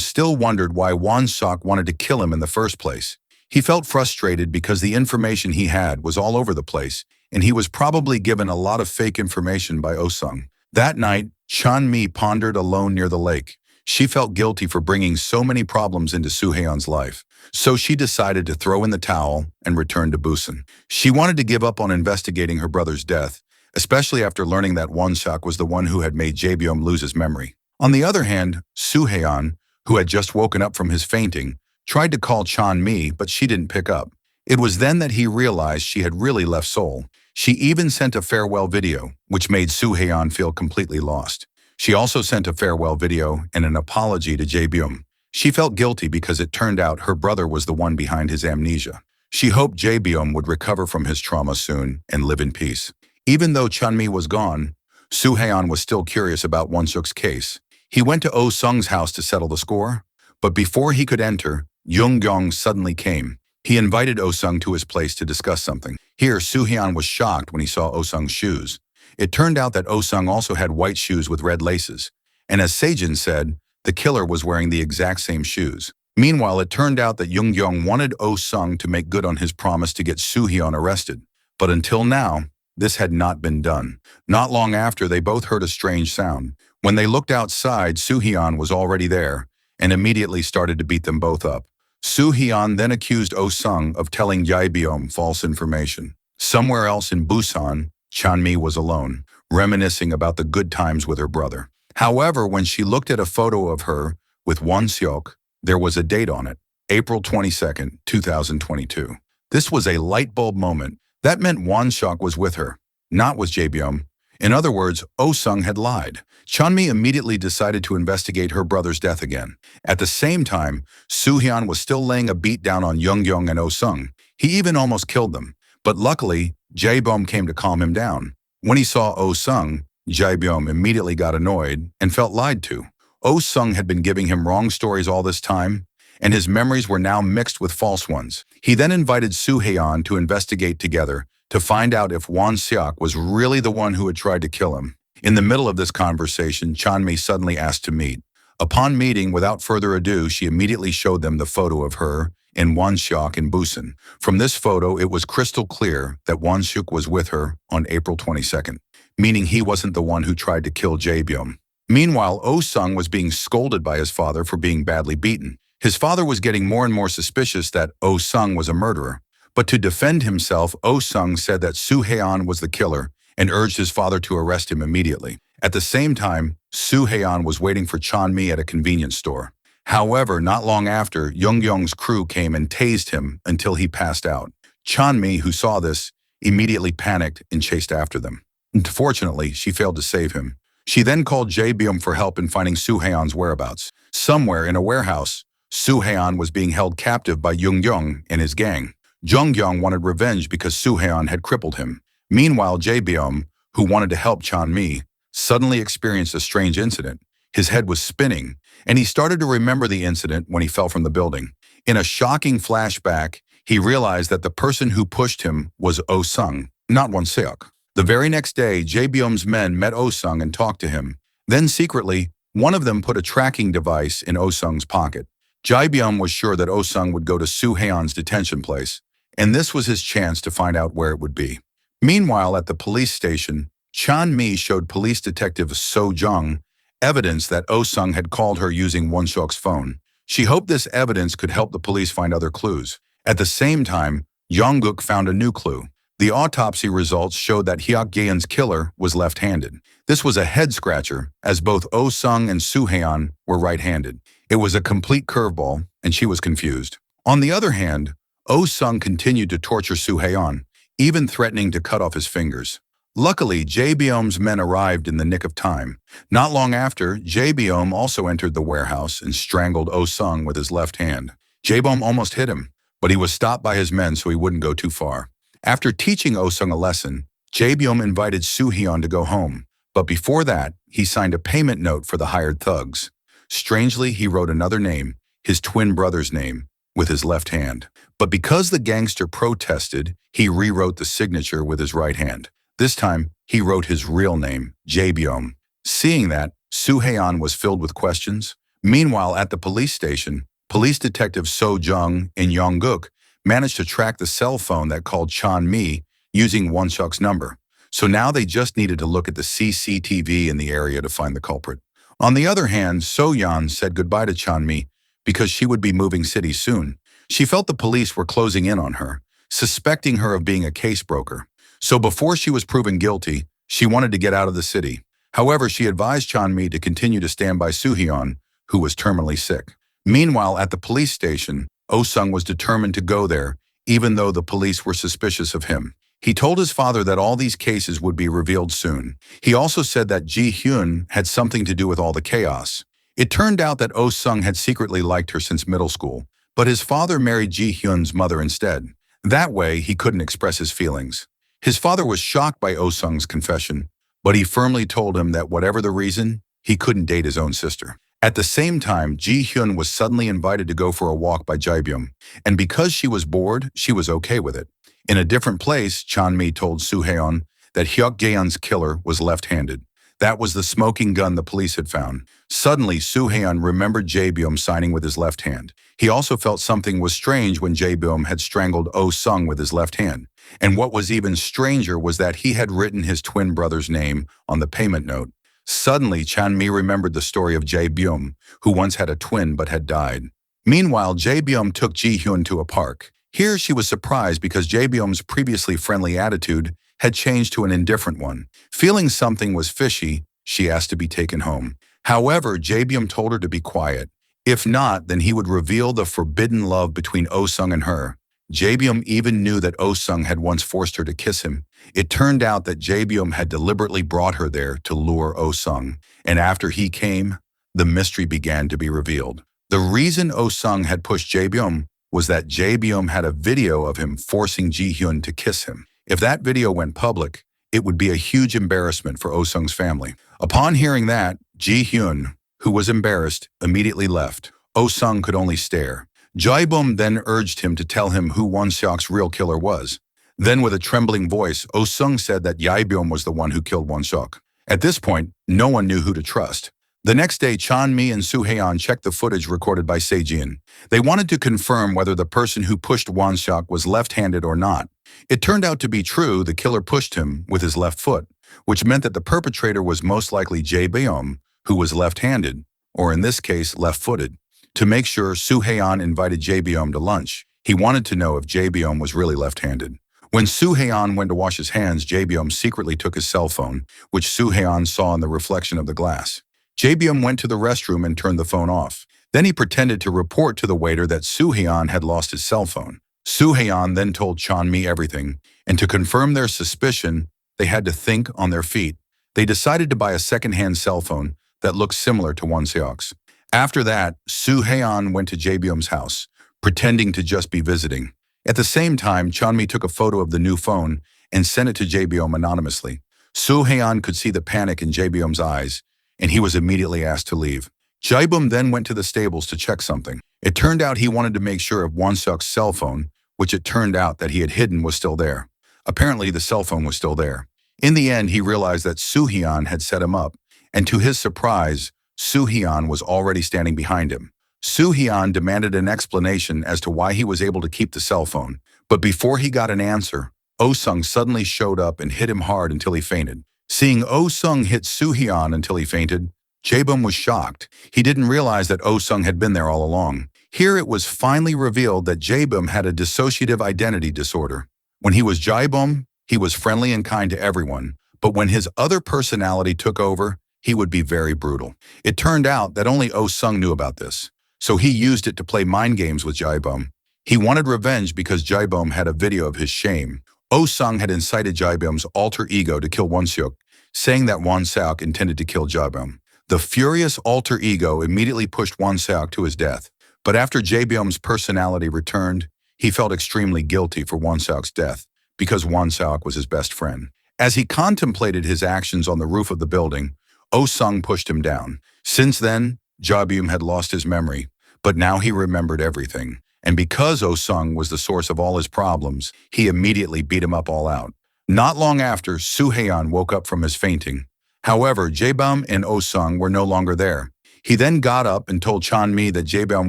still wondered why Won-seok wanted to kill him in the first place. He felt frustrated because the information he had was all over the place, and he was probably given a lot of fake information by Oh-sung. That night, Chan-mi pondered alone near the lake. She felt guilty for bringing so many problems into Soo-haeon's life, so she decided to throw in the towel and return to Busan. She wanted to give up on investigating her brother's death, especially after learning that Won-seok was the one who had made Jae-beom lose his memory. On the other hand, Soo-haeon, who had just woken up from his fainting, tried to call Chan-mi, but she didn't pick up. It was then that he realized she had really left Seoul. She even sent a farewell video, which made Soo-haeon feel completely lost. She also sent a farewell video and an apology to Jae-beom. She felt guilty because it turned out her brother was the one behind his amnesia. She hoped Jae-beom would recover from his trauma soon and live in peace. Even though Chan-mi was gone, Soo-haeon was still curious about Won-seok's case. He went to Oh-sung's house to settle the score, but before he could enter, Young-gyong suddenly came. He invited Oh-sung to his place to discuss something. Here, Soo-haeon was shocked when he saw Oh-sung's shoes. It turned out that Oh-sung also had white shoes with red laces, and as Sejin said, the killer was wearing the exact same shoes. Meanwhile, it turned out that Young-gyong wanted Oh-sung to make good on his promise to get Soo-haeon arrested, but until now, this had not been done. Not long after, they both heard a strange sound. When they looked outside, Soo-haeon was already there and immediately started to beat them both up. Soo-haeon then accused Oh-sung of telling Jae-beom false information. Somewhere else in Busan, Chan-mi was alone, reminiscing about the good times with her brother. However, when she looked at a photo of her with Won-seok, there was a date on it, April 22nd, 2022. This was a light bulb moment. That meant Won-seok was with her, not with Jae-beom. In other words, Oh-sung had lied. Chan-mi immediately decided to investigate her brother's death again. At the same time, Soo-haeon was still laying a beat down on Young-gyong and Oh-sung. He even almost killed them. But luckily, Jae-beom came to calm him down. When he saw Oh-sung, Jae-beom immediately got annoyed and felt lied to. Oh-sung had been giving him wrong stories all this time, and his memories were now mixed with false ones. He then invited Soo-haeon to investigate together to find out if Won-seok was really the one who had tried to kill him. In the middle of this conversation, Chan-mi suddenly asked to meet. Upon meeting, without further ado, she immediately showed them the photo of her and Won-seok in Busan. From this photo, it was crystal clear that Won-seok was with her on April 22nd, meaning he wasn't the one who tried to kill Jae-beom. Meanwhile, Oh-sung was being scolded by his father for being badly beaten. His father was getting more and more suspicious that Oh-sung was a murderer. But to defend himself, Oh-sung said that Soo-haeon was the killer and urged his father to arrest him immediately. At the same time, Soo-haeon was waiting for Chan-mi at a convenience store. However, not long after, Young-gyong's crew came and tased him until he passed out. Chan-mi, who saw this, immediately panicked and chased after them. Unfortunately, she failed to save him. She then called Jae-beom for help in finding Soo-haeon's whereabouts. Somewhere in a warehouse, Soo-haeon was being held captive by Young-gyong and his gang. Young-gyong wanted revenge because Soo-haeon had crippled him. Meanwhile, Jae-beom, who wanted to help Chan-mi, suddenly experienced a strange incident. His head was spinning, and he started to remember the incident when he fell from the building. In a shocking flashback, he realized that the person who pushed him was Oh-sung, not Won-seok. The very next day, Jae-beom's men met Oh-sung and talked to him. Then secretly, one of them put a tracking device in Oh-sung's pocket. Jae-beom was sure that Oh-sung would go to Soo-haeon's detention place, and this was his chance to find out where it would be. Meanwhile, at the police station, Chan-mi showed police detective So-jung evidence that Oh-sung had called her using Won-seok's phone. She hoped this evidence could help the police find other clues. At the same time, Yongguk found a new clue. The autopsy results showed that Hyuk Gaeun's killer was left-handed. This was a head-scratcher, as both Oh-sung and Soo-haeon were right-handed. It was a complete curveball, and she was confused. On the other hand, Oh-sung continued to torture Soo-haeon, even threatening to cut off his fingers. Luckily, Jae-beom's men arrived in the nick of time. Not long after, Jae-beom also entered the warehouse and strangled Oh-sung with his left hand. Jae-beom almost hit him, but he was stopped by his men so he wouldn't go too far. After teaching Oh-sung a lesson, Jae-beom invited Soo-haeon to go home, but before that, he signed a payment note for the hired thugs. Strangely, he wrote another name, his twin brother's name, with his left hand. But because the gangster protested, he rewrote the signature with his right hand. This time, he wrote his real name, Jae-byum. Seeing that, Soo-hae-on was filled with questions. Meanwhile, at the police station, police detective So-jung in Yongguk managed to track the cell phone that called Chan-mi using Won-seok's number. So now they just needed to look at the CCTV in the area to find the culprit. On the other hand, So-yeon said goodbye to Chan-mi because she would be moving cities soon. She felt the police were closing in on her, suspecting her of being a case broker. So before she was proven guilty, she wanted to get out of the city. However, she advised Chan-mi to continue to stand by Soo-hyun, who was terminally sick. Meanwhile, at the police station, Oh-sung was determined to go there, even though the police were suspicious of him. He told his father that all these cases would be revealed soon. He also said that Ji-hyun had something to do with all the chaos. It turned out that Oh-sung had secretly liked her since middle school, but his father married Ji-hyun's mother instead. That way, he couldn't express his feelings. His father was shocked by Oh-sung's confession, but he firmly told him that whatever the reason, he couldn't date his own sister. At the same time, Ji-hyun was suddenly invited to go for a walk by Jae-byum, and because she was bored, she was okay with it. In a different place, Chan-mi told Soo-hae-on that Hyuk Jae-on's killer was left-handed. That was the smoking gun the police had found. Suddenly, Soo-hae-on remembered Jae-byum signing with his left hand. He also felt something was strange when Jae-byum had strangled Oh-sung with his left hand. And what was even stranger was that he had written his twin brother's name on the payment note. Suddenly, Chan-mi remembered the story of Jae-byum, who once had a twin but had died. Meanwhile, Jae-byum took Ji-hyun to a park. Here she was surprised because Jae-byum's previously friendly attitude had changed to an indifferent one. Feeling something was fishy, she asked to be taken home. However, Jae-byum told her to be quiet. If not, then he would reveal the forbidden love between Oh-sung and her. Jae-byum even knew that Oh-sung had once forced her to kiss him. It turned out that Jae-byum had deliberately brought her there to lure Oh-sung. And after he came, the mystery began to be revealed. The reason Oh-sung had pushed Jae-byum was that Jae-byum had a video of him forcing Ji-hyun to kiss him. If that video went public, it would be a huge embarrassment for Oh-sung's family. Upon hearing that, Ji-hyun, who was embarrassed, immediately left. Oh-sung could only stare. Jae-byum then urged him to tell him who Won-seok's real killer was. Then with a trembling voice, Oh-sung said that Jae-byum was the one who killed Won-seok. At this point, no one knew who to trust. The next day, Chan-mi and Soo-hae-on checked the footage recorded by Se-jin. They wanted to confirm whether the person who pushed Won-seok was left-handed or not. It turned out to be true. The killer pushed him with his left foot, which meant that the perpetrator was most likely Jae-byum, who was left-handed, or in this case, left-footed. To make sure, Soo-hae-on invited Jae-byum to lunch. He wanted to know if Jae-byum was really left-handed. When Soo-hae-on went to wash his hands, Jae-byum secretly took his cell phone, which Soo-hae-on saw in the reflection of the glass. Jae-byum went to the restroom and turned the phone off. Then he pretended to report to the waiter that Soo-hae-on had lost his cell phone. Soo-hae-on then told Chan-mi everything, and to confirm their suspicion, they had to think on their feet. They decided to buy a second-hand cell phone that looked similar to Won-seok's. After that, Soo-hae-on went to Jae-byum's house, pretending to just be visiting. At the same time, Chan-mi took a photo of the new phone and sent it to Jae-byum anonymously. Soo-hae-on could see the panic in Jae-byum's eyes, and he was immediately asked to leave. Jae-byum then went to the stables to check something. It turned out he wanted to make sure if Won-seok's cell phone, which it turned out that he had hidden, was still there. Apparently, the cell phone was still there. In the end, he realized that Soo-hae-on had set him up, and to his surprise, Soo-hae-on was already standing behind him. Soo-hae-on demanded an explanation as to why he was able to keep the cell phone, but before he got an answer, Oh-sung suddenly showed up and hit him hard until he fainted. Seeing Oh-sung hit Soo-hae-on until he fainted, Jae-byum was shocked. He didn't realize that Oh-sung had been there all along. Here it was finally revealed that Jae-byum had a dissociative identity disorder. When he was Jae-byum, he was friendly and kind to everyone, but when his other personality took over, he would be very brutal. It turned out that only Oh-sung knew about this, so he used it to play mind games with Jae-byum. He wanted revenge because Jae-byum had a video of his shame. Oh-sung had incited Jae-byum's alter ego to kill Won-seok, saying that Won-seok intended to kill Jae-byum. The furious alter ego immediately pushed Won-seok to his death, but after Jae-byum's personality returned, he felt extremely guilty for Won-seok's death because Won-seok was his best friend. As he contemplated his actions on the roof of the building, Oh-sung pushed him down. Since then, Jae-byum had lost his memory, But now he remembered everything. And because Oh-sung was the source of all his problems, he immediately beat him up all out. Not long after, Soo-haeon woke up from his fainting. However, Jae-bum and Oh-sung were no longer there. He then got up and told Chan-mi that Jae-bum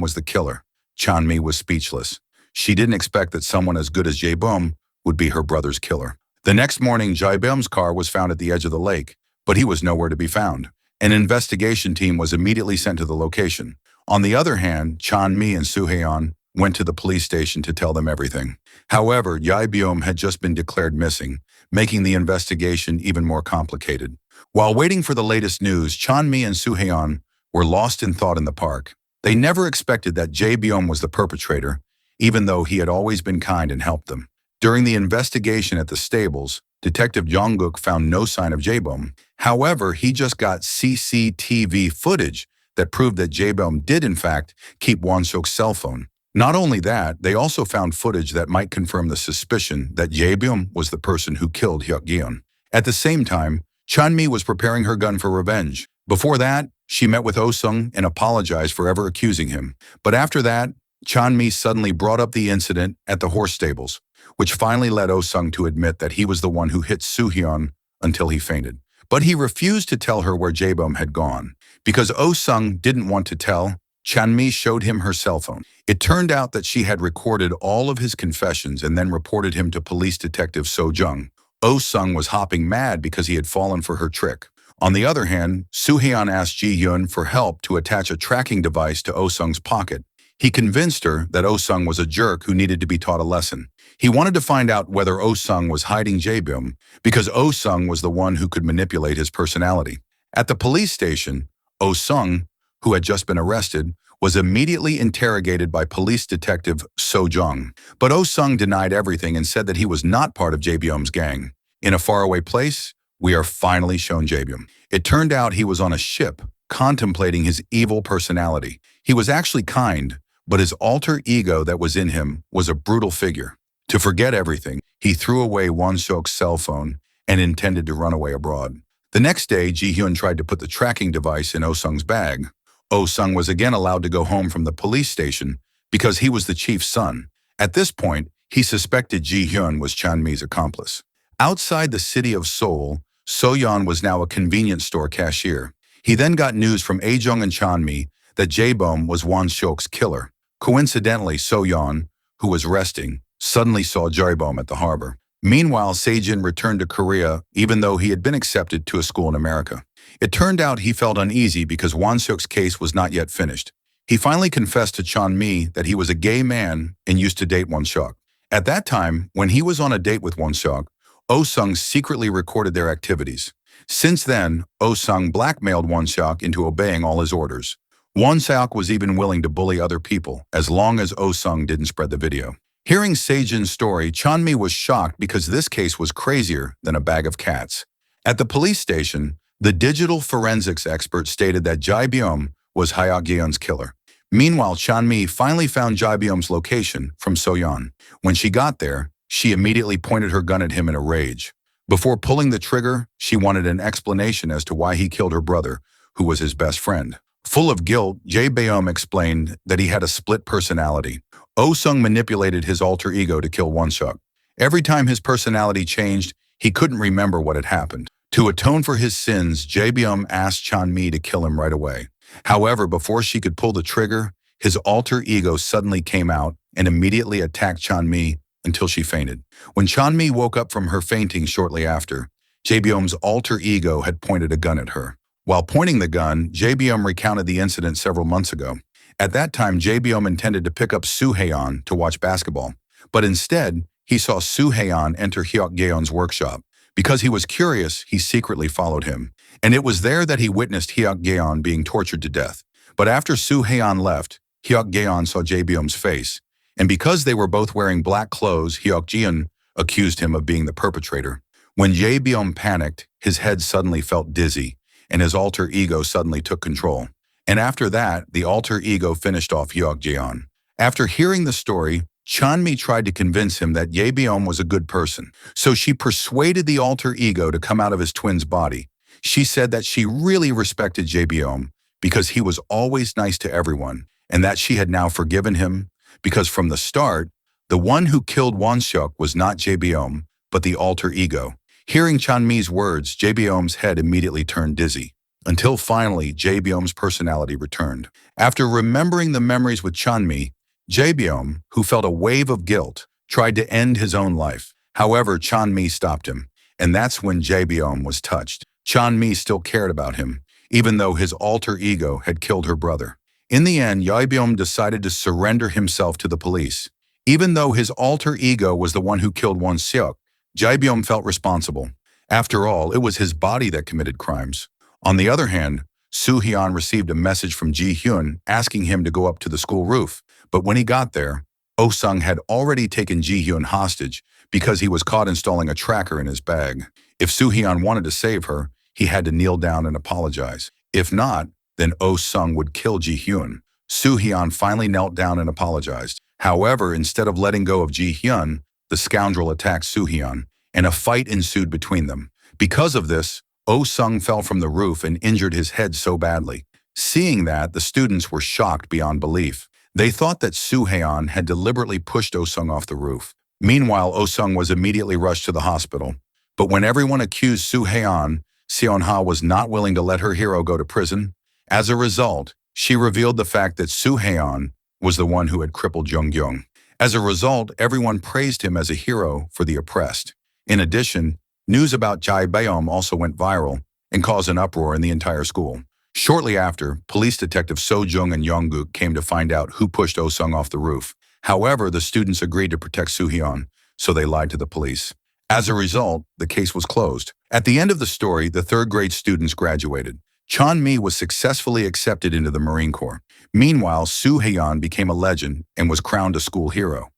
was the killer. Chan-mi was speechless. She didn't expect that someone as good as Jae-bum would be her brother's killer. The next morning, Jae-bum's car was found at the edge of the lake, but he was nowhere to be found. An investigation team was immediately sent to the location. On the other hand, Chan-mi and Soo-haeon went to the police station to tell them everything. However, Jae-bum had just been declared missing, making the investigation even more complicated. While waiting for the latest news, Chan-mi and Soo-haeon were lost in thought in the park. They never expected that Jae-bum was the perpetrator, even though he had always been kind and helped them. During the investigation at the stables, Detective Jong-guk found no sign of Jae-bum. However, he just got CCTV footage that proved that Jae-bum did in fact keep Won-suk's cell phone. Not only that, they also found footage that might confirm the suspicion that Jae-bum was the person who killed Hyuk-geon. At the same time, Chan-mi was preparing her gun for revenge. Before that, she met with Oh-sung and apologized for ever accusing him. But after that, Chan-mi suddenly brought up the incident at the horse stables, which finally led Oh-sung to admit that he was the one who hit Soo-hyun until he fainted. But he refused to tell her where Jae-bum had gone. Because Oh-sung didn't want to tell, Chan-mi showed him her cell phone. It turned out that she had recorded all of his confessions and then reported him to police detective So-jung. Oh-sung was hopping mad because he had fallen for her trick. On the other hand, Soo-hyun asked Ji-hyun for help to attach a tracking device to Oh-sung's pocket. He convinced her that Oh-sung was a jerk who needed to be taught a lesson. He wanted to find out whether Oh-sung was hiding Jae-bum because Oh-sung was the one who could manipulate his personality. At the police station, Oh-sung, who had just been arrested, was immediately interrogated by police detective So-jung. But Oh-sung denied everything and said that he was not part of Jae-bum's gang. In a faraway place, we are finally shown Jae-bum. It turned out he was on a ship, contemplating his evil personality. He was actually kind, but his alter ego that was in him was a brutal figure. To forget everything, he threw away Won-suk's cell phone and intended to run away abroad. The next day, Ji-hyun tried to put the tracking device in Oh-sung's bag. Oh-sung was again allowed to go home from the police station because he was the chief's son. At this point, he suspected Ji-hyun was Chan-mi's accomplice. Outside the city of Seoul, So-yeon was now a convenience store cashier. He then got news from Ae-jung and Chan-mi that Jae-bum was Won-suk's killer. Coincidentally, So-yeon, who was resting, suddenly saw Jae-bum at the harbor. Meanwhile, Se-jin returned to Korea even though he had been accepted to a school in America. It turned out he felt uneasy because Won-suk's case was not yet finished. He finally confessed to Chan-mi that he was a gay man and used to date Won-suk. At that time, when he was on a date with Won-suk, Oh-sung secretly recorded their activities. Since then, Oh-sung blackmailed Won-suk into obeying all his orders. Won-suk was even willing to bully other people as long as Oh-sung didn't spread the video. Hearing Se-jin's story, Chan-mi was shocked because this case was crazier than a bag of cats. At the police station, the digital forensics expert stated that Jae-bum was Hyuk-geon's killer. Meanwhile, Chan-mi finally found Jae-bum's location from So-yeon. When she got there, she immediately pointed her gun at him in a rage. Before pulling the trigger, she wanted an explanation as to why he killed her brother, who was his best friend. Full of guilt, Jae-bum explained that he had a split personality. Oh-sung manipulated his alter ego to kill Won-suk. Every time his personality changed, he couldn't remember what had happened. To atone for his sins, Jae-bum asked Chan-mi to kill him right away. However, before she could pull the trigger, his alter ego suddenly came out and immediately attacked Chan-mi until she fainted. When Chan-mi woke up from her fainting shortly after, Jae-bum's alter ego had pointed a gun at her. While pointing the gun, Jae-bum recounted the incident several months ago. At that time, Jae-bum intended to pick up Soo-haeon to watch basketball, but instead, he saw Soo-haeon enter Hyuk-geon's workshop. Because he was curious, he secretly followed him, and it was there that he witnessed Hyuk-geon being tortured to death. But after Soo-haeon left, Hyuk-geon saw Jae-bum's face, and because they were both wearing black clothes, Hyuk-geon accused him of being the perpetrator. When Jae-bum panicked, his head suddenly felt dizzy, and his alter ego suddenly took control. And after that, the alter ego finished off Hyuk-geon. After hearing the story, Chan-mi tried to convince him that Jae-bum was a good person, so she persuaded the alter ego to come out of his twin's body. She said that she really respected Jae-bum because he was always nice to everyone, and that she had now forgiven him, because from the start, the one who killed Won-suk was not Jae-byum, but the alter ego. Hearing Chan-mi's words, Jae-byum's head immediately turned dizzy, until finally Jae-byum's personality returned. After remembering the memories with Chan-mi, Jae-byum, who felt a wave of guilt, tried to end his own life. However, Chan-mi stopped him, and that's when Jae-byum was touched. Chan-mi still cared about him, even though his alter ego had killed her brother. In the end, Jae-byum decided to surrender himself to the police. Even though his alter ego was the one who killed Won-suk, Jae-byum felt responsible. After all, it was his body that committed crimes. On the other hand, Soo-hyun received a message from Ji-hyun asking him to go up to the school roof, but when he got there, Oh-sung had already taken Ji-hyun hostage because he was caught installing a tracker in his bag. If Soo-hyun wanted to save her, he had to kneel down and apologize. If not, then Oh-sung would kill Ji-hyun. Soo-hyun finally knelt down and apologized. However, instead of letting go of Ji-hyun, the scoundrel attacked Soo-hyun, and a fight ensued between them. Because of this, Oh-sung fell from the roof and injured his head so badly. Seeing that, the students were shocked beyond belief. They thought that Soo-hyun had deliberately pushed Oh-sung off the roof. Meanwhile, Oh-sung was immediately rushed to the hospital. But when everyone accused Soo-hyun, Seon-ha was not willing to let her hero go to prison. As a result, she revealed the fact that Soo-hyun was the one who had crippled Jung-gyung. As a result, everyone praised him as a hero for the oppressed. In addition, news about Jae-byum also went viral and caused an uproar in the entire school. Shortly after, police detective So-jung and Young-guk came to find out who pushed Oh-sung off the roof. However, the students agreed to protect Soo-hyun, so they lied to the police. As a result, the case was closed. At the end of the story, the third-grade students graduated. Chan-mi was successfully accepted into the Marine Corps. Meanwhile, Soo-hyun became a legend and was crowned a school hero.